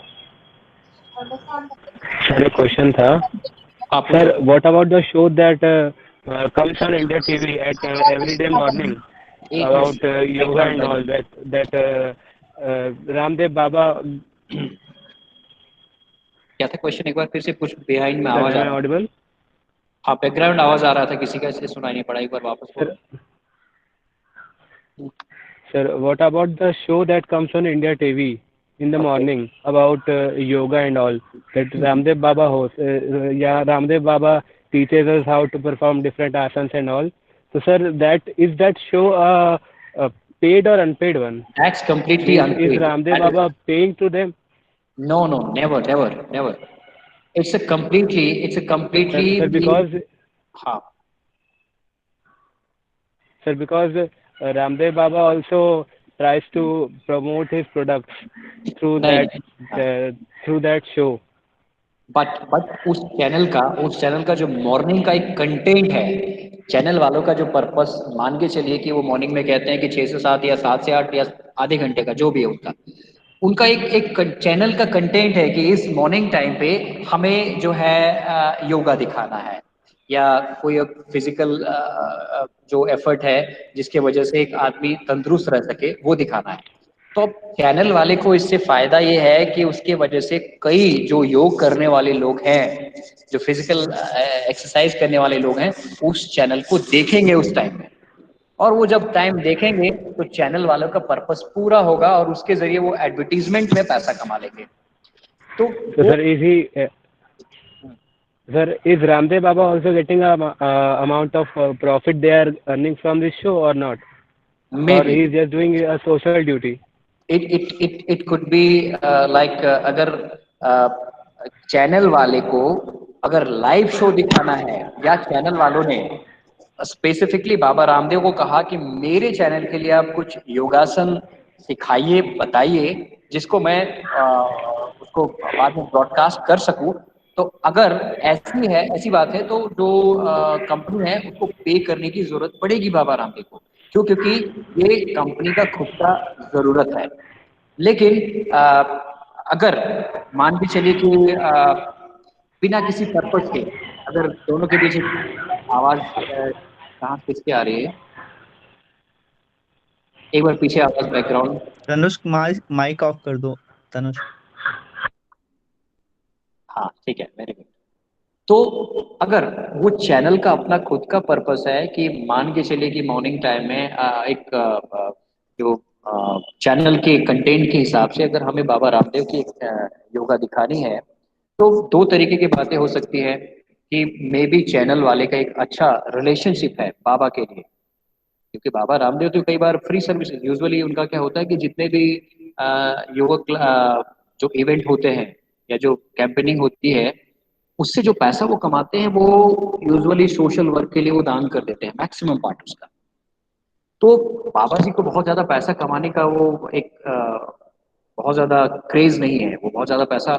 सर एक क्वेश्चन था आप पूछो। Sir, what about the show that comes on India TV at every day morning एक about minute, yoga background and all background that Ramdev Baba? क्या था क्वेश्चन, एक बार फिर से कुछ बिहाइंड में Sir, आवाज am आ I रहा था। audible? हाँ, बैकग्राउंड आवाज आ रहा था किसी का, इसलिए सुनाई नहीं पड़ा, एक बार वापस Sir, बोलो। sir, what about the show that comes on India TV in the okay. morning about yoga and all that Ramdev Baba hosts? Yeah, Ramdev Baba teaches us how to perform different asanas and all. So, sir, that show a paid or unpaid one? That's completely Means is unpaid. Ramdev Baba paying to them? No no, never never never. It's a completely Sir, हाँ। because Ramdev Baba also tries to promote his products through नहीं that नहीं, through that show. But उस channel का जो morning का एक content है, channel वालों का जो पर्पस मान के चलिए कि वो मॉर्निंग में कहते हैं कि 6 से 7 या 7 से 8 या आधे घंटे का जो भी है उनका, उनका एक चैनल का कंटेंट है कि इस मॉर्निंग टाइम पे हमें जो है योगा दिखाना है, या कोई फिजिकल जो एफर्ट है जिसके वजह से एक आदमी तंदुरुस्त रह सके वो दिखाना है। तो अब चैनल वाले को इससे फायदा ये है कि उसके वजह से कई जो योग करने वाले लोग हैं, जो फिजिकल एक्सरसाइज करने वाले लोग हैं, उस चैनल को देखेंगे उस टाइम में, और वो जब टाइम देखेंगे तो चैनल वालों का पर्पस पूरा होगा और उसके जरिए वो एडवर्टीजमेंट में पैसा कमा लेंगे। तो So वो sir, sir, is Ramdev Baba also getting a amount of profit they are earning from this show or not? May Or be he is just doing a social duty? It could be like, अगर channel वाले को अगर live show दिखाना है, या channel वालों ने specifically Baba Ramdev को कहा कि मेरे चैनल के लिए आप कुछ योगासन सिखाइए, बताइए, जिसको मैं उसको बाद में ब्रॉडकास्ट कर सकूं, तो अगर ऐसी बात है तो जो कंपनी है उसको पे करने की जरूरत पड़ेगी बाबा रामदेव को। क्यों? क्योंकि ये कंपनी का खुद का जरूरत है। लेकिन अगर मान के चलिए कि बिना किसी पर्पस के, अगर दोनों के बीच आवाज कहाँ किसकी आ रही है, एक बार पीछे आवाज बैकग्राउंड। तनुष्क माइक ऑफ कर दो तनुष्क। हाँ ठीक है, वेरी गुड। तो अगर वो चैनल का अपना खुद का पर्पस है कि मान के चलिए कि मॉर्निंग टाइम में जो चैनल के कंटेंट के हिसाब से अगर हमें बाबा रामदेव की योगा दिखानी है, तो दो तरीके की बातें हो सकती है कि मे बी चैनल वाले का एक अच्छा रिलेशनशिप है बाबा के लिए, क्योंकि बाबा रामदेव तो कई बार फ्री सर्विसेज, यूजुअली उनका क्या होता है कि जितने भी जो इवेंट होते हैं या जो कैंपेनिंग होती है, उससे जो पैसा वो कमाते हैं वो यूजुअली सोशल वर्क के लिए वो दान कर देते हैं, मैक्सिमम पार्ट उसका। तो बाबा जी को बहुत ज्यादा पैसा कमाने का वो एक बहुत ज्यादा क्रेज नहीं है, वो बहुत ज्यादा पैसा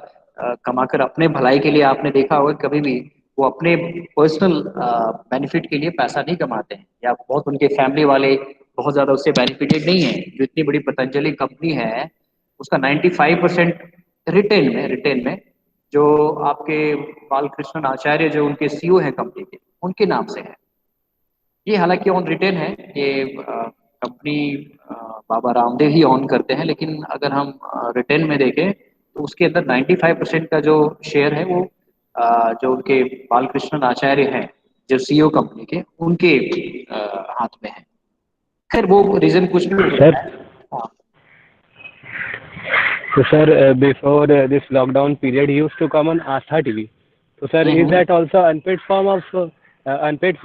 कमाकर अपने भलाई के लिए, आपने देखा होगा कभी भी वो अपने पर्सनल बेनिफिट के लिए पैसा नहीं कमाते हैं, या बहुत उनके फैमिली वाले बहुत ज्यादा उससे बेनिफिटेड नहीं है। जो इतनी बड़ी पतंजलि कंपनी है उसका 95% रिटेन में जो आपके बालकृष्णन आचार्य जो उनके सीईओ हैं कंपनी के, उनके नाम से है। ये हालांकि ऑन रिटेन है, ये company Baba Ramdev he on करते हैं, लेकिन अगर हम रिटेन में देखें तो उसके अंदर 95% का जो शेयर है वो जो उनके बालकृष्णन आचार्य हैं, जो सीईओ कंपनी के, उनके हाथ में है। खैर वो रीजन कुछ भी हो Sir, सकता है। हाँ। so sir, before this lockdown period, he used to come on Astha TV. So sir, is hmm. that also unpaid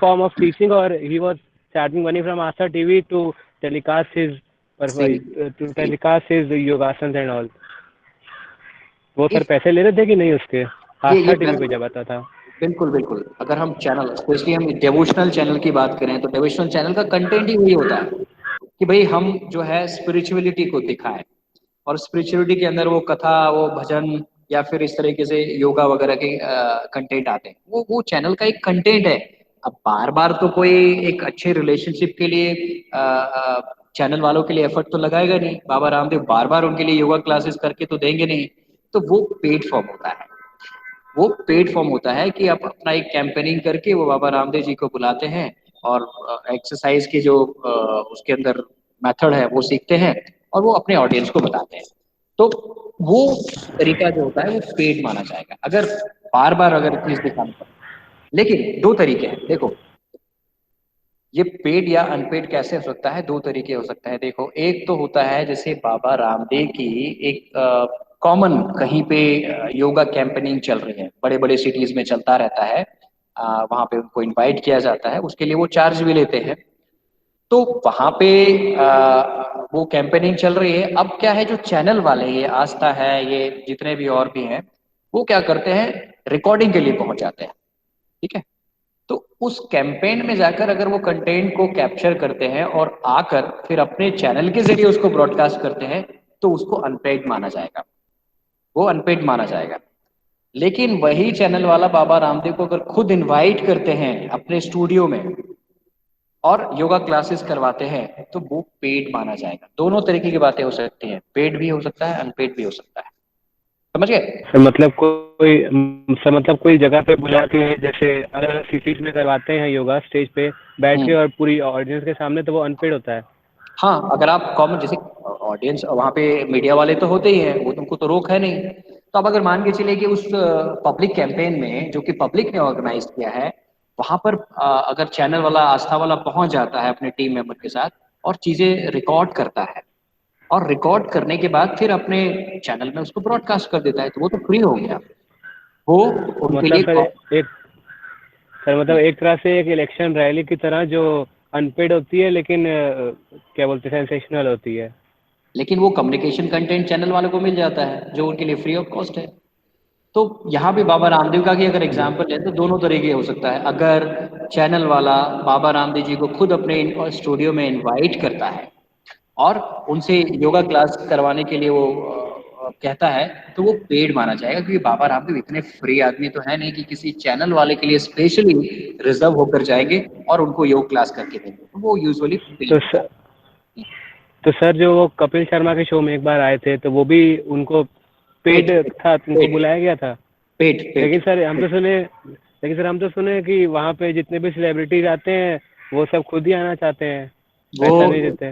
form of teaching, or he was charging money from Astha TV to telecast his सी to सी telecast his yogasans and all? वो sir इस पैसे ले रहे थे कि नहीं उसके? ये आस्था टीवी पे जब आता था। बिल्कुल बिल्कुल, अगर हम चैनल स्पेशली हम डिवोशनल चैनल की बात करें तो डिवोशनल चैनल का कंटेंट ही वही होता है कि भाई हम जो है स्पिरिचुअलिटी को दिखाएं, और स्पिरिचुअलिटी के अंदर वो कथा, वो भजन, या फिर इस तरीके से योगा वगैरह के कंटेंट आते हैं, वो चैनल का एक कंटेंट है। अब बार बार तो कोई एक अच्छे रिलेशनशिप के लिए चैनल वालों के लिए एफर्ट तो लगाएगा नहीं, बाबा रामदेव बार बार उनके लिए योगा क्लासेस करके तो देंगे नहीं। तो वो पेड फॉर्म होता है, वो पेड फॉर्म होता है कि आप अपना एक कैंपेनिंग करके वो बाबा रामदेव जी को बुलाते हैं, और एक्सरसाइज के जो उसके अंदर मेथड है वो सीखते हैं, और वो अपने ऑडियंस को बताते हैं। तो वो तरीका जो होता है वो पेड माना जाएगा, अगर बार बार अगर चीज दिखानी पड़े। लेकिन दो तरीके हैं, देखो ये पेड या अनपेड कैसे हो सकता है, दो तरीके हो सकते हैं। देखो, एक तो होता है जैसे बाबा रामदेव की एक कॉमन कहीं पे योगा कैंपेनिंग चल रही है, बड़े बड़े सिटीज में चलता रहता है, वहां पे उनको इनवाइट किया जाता है, उसके लिए वो चार्ज भी लेते हैं। तो वहां पे वो कैंपेनिंग चल रही है। अब क्या है, जो चैनल वाले, ये आस्था है, ये जितने भी और भी हैं, वो क्या करते हैं, रिकॉर्डिंग के लिए पहुंच जाते हैं। ठीक है, तो उस कैंपेन में जाकर अगर वो कंटेंट को कैप्चर करते हैं और आकर फिर अपने चैनल के जरिए उसको ब्रॉडकास्ट करते हैं, तो उसको अनपेड माना जाएगा, वो अनपेड माना जाएगा। लेकिन वही चैनल वाला बाबा रामदेव को अगर खुद इनवाइट करते हैं अपने स्टूडियो में, और योगा क्लासेस करवाते हैं तो वो पेड माना जाएगा। दोनों तरीके की बातें हो सकती हैं, पेड भी हो सकता है, अनपेड भी हो सकता है। समझ गए? सर मतलब कोई सर मतलब कोई जगह पे बुला के, जैसे अलग अलग सिटीज में करवाते हैं योगा स्टेज पे बैठ के हम्म। और पूरी ऑडियंस के सामने, तो वो अनपेड होता है। हाँ, अगर आप कॉमन जैसे ऑडियंस वहाँ पे मीडिया वाले तो होते ही हैं, वो तुमको तो रोक है नहीं। तो अब अगर मान के चले कि उस पब्लिक कैंपेन में जो कि पब्लिक ने ऑर्गेनाइज किया है, वहाँ पर अगर चैनल वाला आस्था वाला पहुंच जाता है अपने टीम मेंबर के साथ और चीजें रिकॉर्ड करता है, और रिकॉर्ड करने के बाद फिर अपने चैनल में उसको ब्रॉडकास्ट कर देता है, तो वो तो फ्री हो गया। वो तो उनके मतलब लिए सर एक सर मतलब एक तरह से एक इलेक्शन रैली की तरह, जो अनपेड होती है लेकिन क्या बोलते हैं, सेंसेशनल होती है। लेकिन वो कम्युनिकेशन कंटेंट चैनल वालों को मिल जाता है जो उनके लिए फ्री ऑफ कॉस्ट है। तो यहाँ भी बाबा रामदेव का की अगर जी। एग्जाम्पल लें तो दोनों तरीके हो सकता है। अगर चैनल वाला बाबा रामदेव जी को खुद अपने स्टूडियो में इनवाइट करता है और उनसे योगा क्लास करवाने के लिए वो कहता है, तो वो पेड माना जाएगा, क्योंकि बाबा रामदेव इतने फ्री आदमी तो है नहीं कि किसी चैनल वाले के लिए स्पेशली रिजर्व होकर जाएंगे और उनको योग क्लास करके देंगे। तो वो यूजुअली तो पेड। सर तो सर जो वो कपिल शर्मा के शो में एक बार आए थे, तो वो भी उनको पेड पेड था, उनको पेड बुलाया गया था। पेड पेड लेकिन सर हम तो सुने लेकिन सर हम तो सुने कि वहाँ पे जितने भी सेलिब्रिटीज आते हैं वो सब खुद ही आना चाहते हैं, वो पैसा नहीं देते।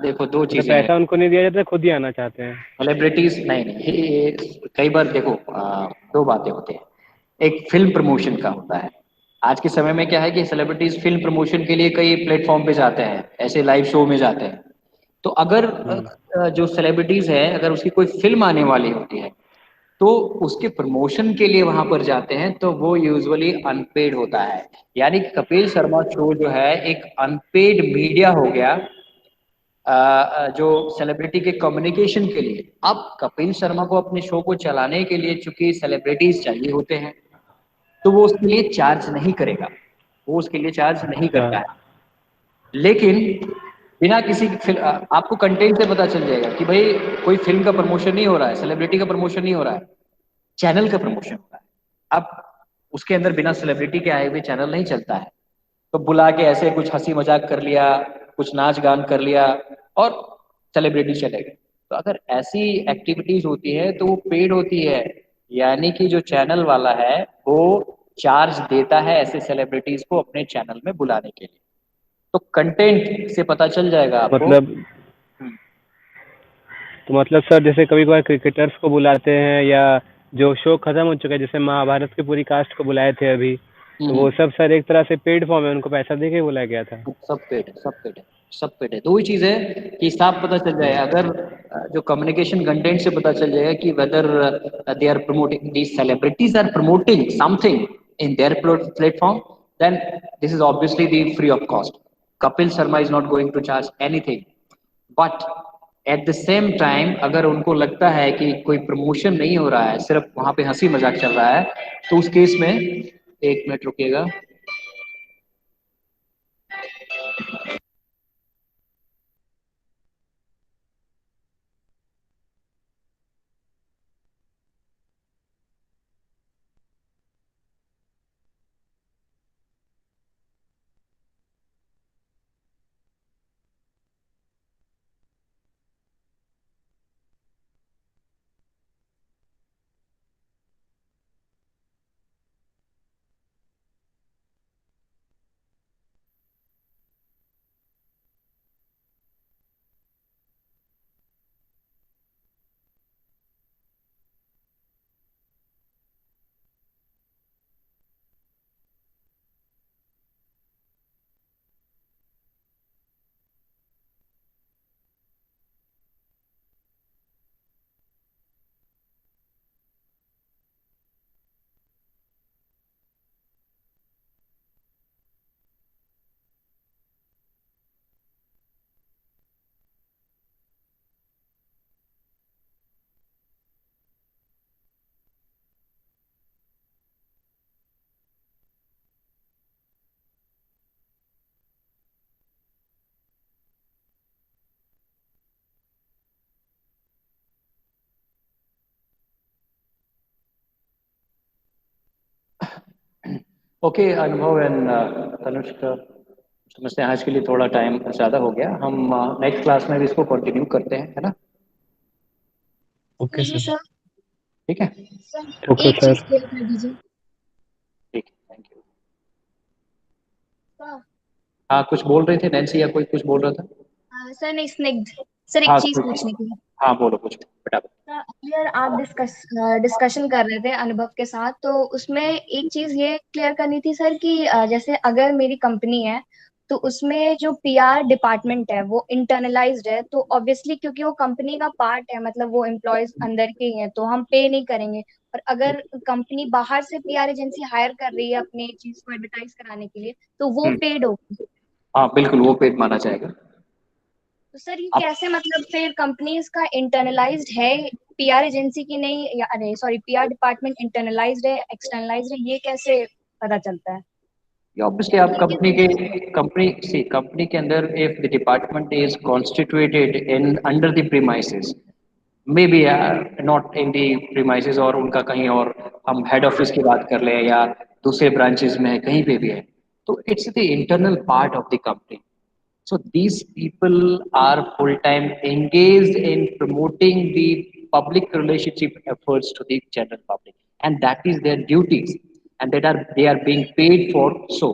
देखो, दो मतलब चीजें हैं। पैसा उनको नहीं दिया जाता, खुद ही आना चाहते हैं। सेलिब्रिटीज नहीं नहीं, ये कई बार देखो, दो बातें होते हैं। एक फिल्म प्रमोशन का होता है। आज के समय में क्या है कि सेलिब्रिटीज फिल्म प्रमोशन के लिए कई प्लेटफॉर्म पे जाते हैं, ऐसे लाइव शो में जाते हैं। तो अगर हम्म। जो सेलिब्रिटीज है, अगर उसकी कोई फिल्म आने वाली होती है तो उसके प्रमोशन के लिए वहां पर जाते हैं, तो वो यूजुअली अनपेड होता है। यानी कि कपिल शर्मा शो जो है एक अनपेड मीडिया हो गया, जो सेलिब्रिटी के कम्युनिकेशन के लिए। अब कपिल शर्मा को अपने शो को चलाने के लिए चूंकि सेलिब्रिटीज चाहिए होते हैं, तो वो उसके लिए चार्ज नहीं करेगा, वो उसके लिए चार्ज नहीं अच्छा। करता है। लेकिन बिना किसी आपको कंटेंट से पता चल जाएगा कि भाई कोई फिल्म का प्रमोशन नहीं हो रहा है, सेलिब्रिटी का प्रमोशन नहीं हो रहा है, चैनल का प्रमोशन हो रहा है। अब उसके अंदर बिना सेलिब्रिटी के आए हुए चैनल नहीं चलता है। तो बुला के ऐसे कुछ हंसी मजाक कर लिया, कुछ नाच गान कर लिया और सेलिब्रिटी चले गए। तो अगर ऐसी एक्टिविटीज होती है तो वो पेड होती है। यानी कि जो चैनल वाला है वो चार्ज देता है ऐसे सेलिब्रिटीज को अपने चैनल में बुलाने के लिए। तो कंटेंट से पता चल जाएगा आपको। मतलब तो मतलब सर जैसे कभी कभार क्रिकेटर्स को बुलाते हैं, या जो शो खत्म हो चुका है, जैसे महाभारत की पूरी कास्ट को बुलाए थे अभी, तो वो हम्म, सब सर एक तरह से पेड फॉर्म है, उनको पैसा दे के बुलाया गया था। सब पेड है, सब पेड है, सब पेड है। दो ही चीज है कि साफ पता चल जाए, अगर जो कम्युनिकेशन कंटेंट से पता चल जाएगा कि whether they are promoting, the celebrities are promoting something in their platform, then this is obviously the free of cost. Kapil Sharma is not going to charge anything. But at the same time अगर उनको लगता है कि कोई promotion नहीं हो रहा है, सिर्फ वहां पे हंसी मजाक चल रहा है, तो उस केस में, एक minute रुकिएगा। Okay, Anubhav and Tanushka, समझते हैं आज के लिए थोड़ा टाइम ज़्यादा हो गया, हम नेक्स्ट क्लास में भी इसको कंटिन्यू करते हैं, है ना? ओके जी सर। सर। ठीक है, सर ओके एक चीज सर। क्लियर कर दीजिए। ठीक है, थैंक यू। सर हाँ, कुछ बोल रहे थे नैन्सी, या कोई कुछ बोल रहा था? सर नहीं, स्निग्ध सर एक हाँ चीज कुछ, पूछनी थी। हाँ बोलो कुछ फटाफट। क्लियर आप डिस्कशन कर रहे थे अनुभव के साथ, तो उसमें एक चीज ये क्लियर करनी थी सर कि जैसे अगर मेरी कंपनी है तो उसमें जो पीआर डिपार्टमेंट है वो इंटरनलाइज्ड है, तो ऑब्वियसली क्योंकि वो कंपनी का पार्ट है, मतलब वो एम्प्लॉयज अंदर के ही हैं, तो हम पे नहीं करेंगे। और अगर कंपनी बाहर से पीआर एजेंसी हायर कर रही है अपनी चीज को एडवर्टाइज कराने के लिए, तो वो हम्म, पेड होगी। हाँ बिल्कुल, वो पेड माना जाएगा। तो सर ये अब कैसे, मतलब फिर कंपनीज का इंटरनलाइज्ड है पीआर एजेंसी की नहीं, या अरे सॉरी पीआर डिपार्टमेंट इंटरनलाइज्ड है एक्सटर्नलाइज्ड है, ये कैसे पता चलता है? ये ऑब्वियसली आप ये किस बेसिस पे? कंपनी के अंदर if the department is constituted in under the premises, may be not in the premises, और उनका कहीं और, हम हेड ऑफिस की बात कर लें या दूसरे ब्रांचेस में है, कहीं पे भी है, तो it's the internal part of the company. So these people are full-time engaged in promoting the public relationship efforts to the general public, and that is their duties, and they are being paid for so.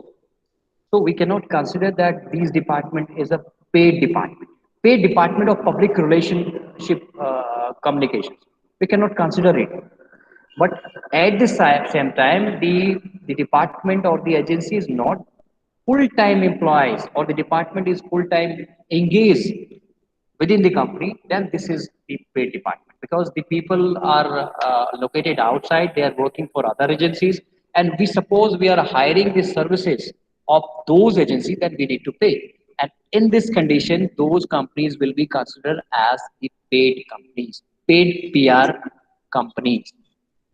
So we cannot consider that these department is a paid department. Paid department of public relationship communications. We cannot consider it. But at the same time, the department or the agency is not full-time employees, or the department is full-time engaged within the company, then this is the paid department, because the people are located outside, they are working for other agencies, and we suppose we are hiring the services of those agencies, that we need to pay. And in this condition, those companies will be considered as the paid companies, paid PR companies.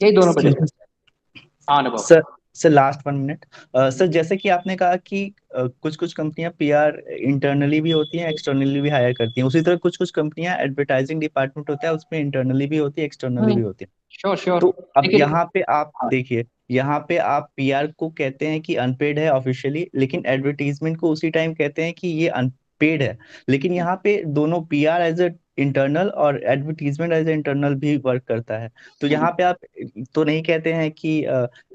यही दोनों वजह से। हाँ अनुभव। Sir sir last 1 minute. Sir जैसे कि आपने कहा कि कुछ कुछ कंपनियां पीआर इंटरनली भी होती हैं, एक्सटर्नली भी हायर करती हैं, उसी तरह कुछ कुछ कंपनियां एडवर्टाइजिंग डिपार्टमेंट होता है उसमें इंटरनली भी होती है, एक्सटर्नली भी होती है। Sure sure. तो अब लेकिन यहाँ पे आप हाँ, देखिए, यहाँ पे आप पीआर को कहते हैं कि अनपेड है ऑफिशियली, लेकिन एडवर्टीजमेंट को उसी टाइम कहते हैं कि ये अनपेड है। लेकिन यहाँ पे दोनों पीआर एज ए इंटरनल और एडवर्टीजमेंट एज ए इंटरनल भी वर्क करता है। तो यहाँ पे आप तो नहीं कहते हैं कि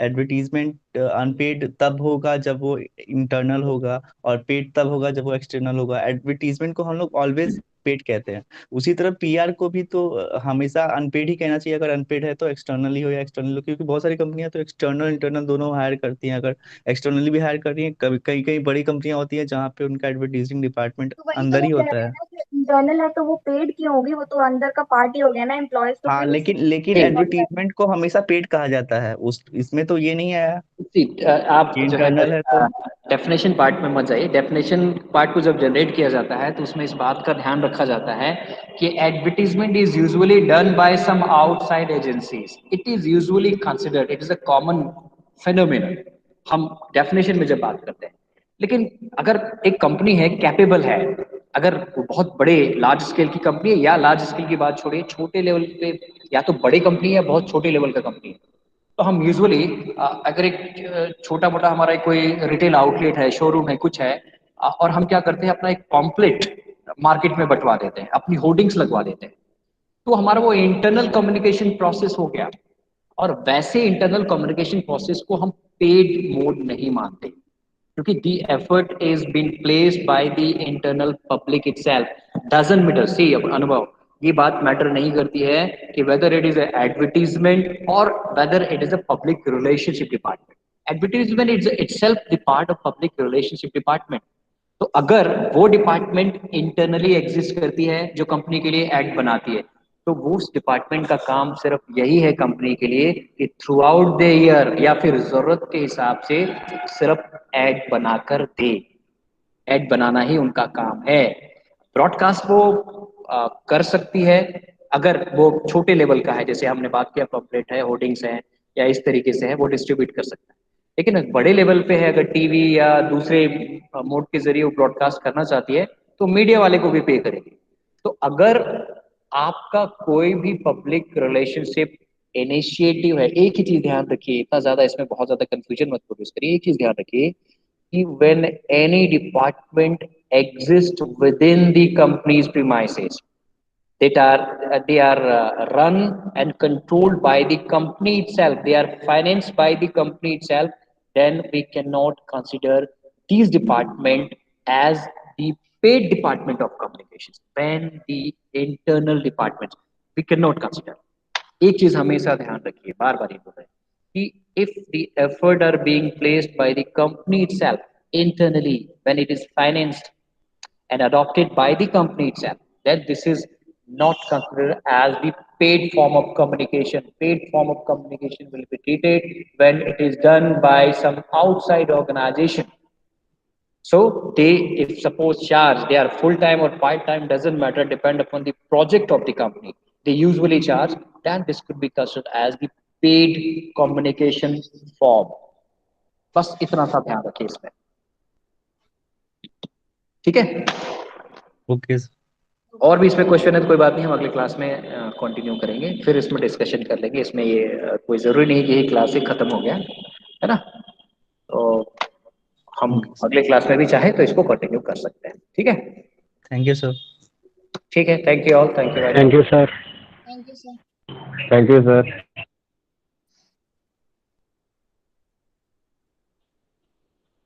एडवर्टीजमेंट अनपेड तब होगा जब वो इंटरनल होगा, और पेड तब होगा जब वो एक्सटर्नल होगा। एडवर्टीजमेंट को हम लोग ऑलवेज पेड कहते हैं। उसी तरह पीआर को भी तो हमेशा अनपेड ही कहना चाहिए, अगर अनपेड है तो एक्सटर्नली हो या एक्सटर्नल हो, क्योंकि बहुत सारी कंपनियां तो एक्सटर्नल इंटरनल दोनों हायर करती हैं। अगर एक्सटर्नली भी हायर कर रही हैं, कभी कई कई बड़ी कंपनियां होती हैं जहाँ पे उनका एडवर्टीजिंग डिपार्टमेंट तो वही तो अंदर वो ही कह होता रहे हैं है। ना कि इंटरनल है तो वो पेड क्यों होगी, वो तो अंदर का पार्ट ही हो गया ना, एम्प्लॉयज तो हाँ, फिर उसी लेकिन लेकिन नहीं, employee एडवर्टीजमेंट को हमेशा पेड कहा जाता है, उस इसमें तो ये नहीं आया आप कि जो है इंटरनल है तो। डेफिनेशन पार्ट में मत जाइए। डेफिनेशन पार्ट को जब जनरेट किया जाता है तो उसमें इस बात का ध्यान रखा जाता है कि advertisement is usually done by some outside agencies, it is usually considered, it is a common phenomenon, हम डेफिनेशन में जब बात करते हैं। लेकिन अगर एक कंपनी है, कैपेबल है, अगर वो बहुत बड़े लार्ज स्केल की कंपनी है, या लार्ज स्केल की बात छोड़िए, छोटे लेवल पे, या तो बड़ी कंपनी है बहुत छोटे लेवल का कंपनी है, तो हम यूजुअली अगर एक छोटा मोटा हमारा कोई रिटेल आउटलेट है, शोरूम है, कुछ है, और हम क्या करते हैं, अपना एक पॉम्पलेट मार्केट में बंटवा देते हैं, अपनी होर्डिंग्स लगवा देते हैं, तो हमारा वो इंटरनल कम्युनिकेशन प्रोसेस हो गया। और वैसे इंटरनल कम्युनिकेशन प्रोसेस को हम पेड मोड नहीं मानते, क्योंकि the effort is been placed by the internal public itself. Doesn't matter, see अब अनुभव, ये बात मैटर नहीं करती है कि whether it is advertisement or whether it is a public relationship department. Advertisement is itself the part of public relationship department. तो अगर वो डिपार्टमेंट इंटरनली एग्जिस्ट करती है जो कंपनी के लिए एड बनाती है, तो वो उस डिपार्टमेंट का काम सिर्फ यही है कंपनी के लिए कि थ्रू आउट द ईयर या फिर जरूरत के हिसाब से सिर्फ एड बनाकर दे। एड बनाना ही उनका काम है। ब्रॉडकास्ट वो कर सकती है अगर वो छोटे लेवल का है, जैसे हमने बात किया पम्पलेट है, होर्डिंग्स है, या इस तरीके से है, वो डिस्ट्रीब्यूट कर सकता है। लेकिन बड़े लेवल पे है, अगर टीवी या दूसरे मोड के जरिए वो ब्रॉडकास्ट करना चाहती है, तो मीडिया वाले को भी पे करेगी। तो अगर आपका कोई भी पब्लिक रिलेशनशिप इनिशिएटिव है, एक ही चीज ध्यान रखिए, इतना ज्यादा इसमें बहुत ज्यादा कंफ्यूजन मत प्रोड्यूस करिए, एक चीज ध्यान रखिए when any department exists within the company's premises, they are run and controlled by the company itself, they are financed by the company itself, then we cannot consider these department as the paid department of communications. When the internal departments, we cannot consider. एक चीज हमेशा ध्यान रखिए, बार बार ये बोल रहे हैं कि if the effort are being placed by the company itself internally, when it is financed and adopted by the company itself, then this is not considered as the paid form of communication. Paid form of communication will be treated when it is done by some outside organization. So they, if suppose charge, they are full time or part time, doesn't matter, depend upon the project of the company. They usually charge, then this could be considered as the paid communication form. बस इतना सा ध्यान रखिए इसमें, ठीक है? Okay और भी इसमें क्वेश्चन है तो कोई बात नहीं, हम अगले क्लास में कंटिन्यू करेंगे, फिर इसमें डिस्कशन कर लेंगे। इसमें ये कोई ज़रूरी नहीं कि यही क्लास ही खत्म हो गया है ना, तो हम अगले क्लास में भी चाहे तो इसको कंटिन्यू कर सकते हैं, ठीक है? Thank you sir. ठीक है, thank you all, thank you, thank you sir. Thank you sir. Thank you sir.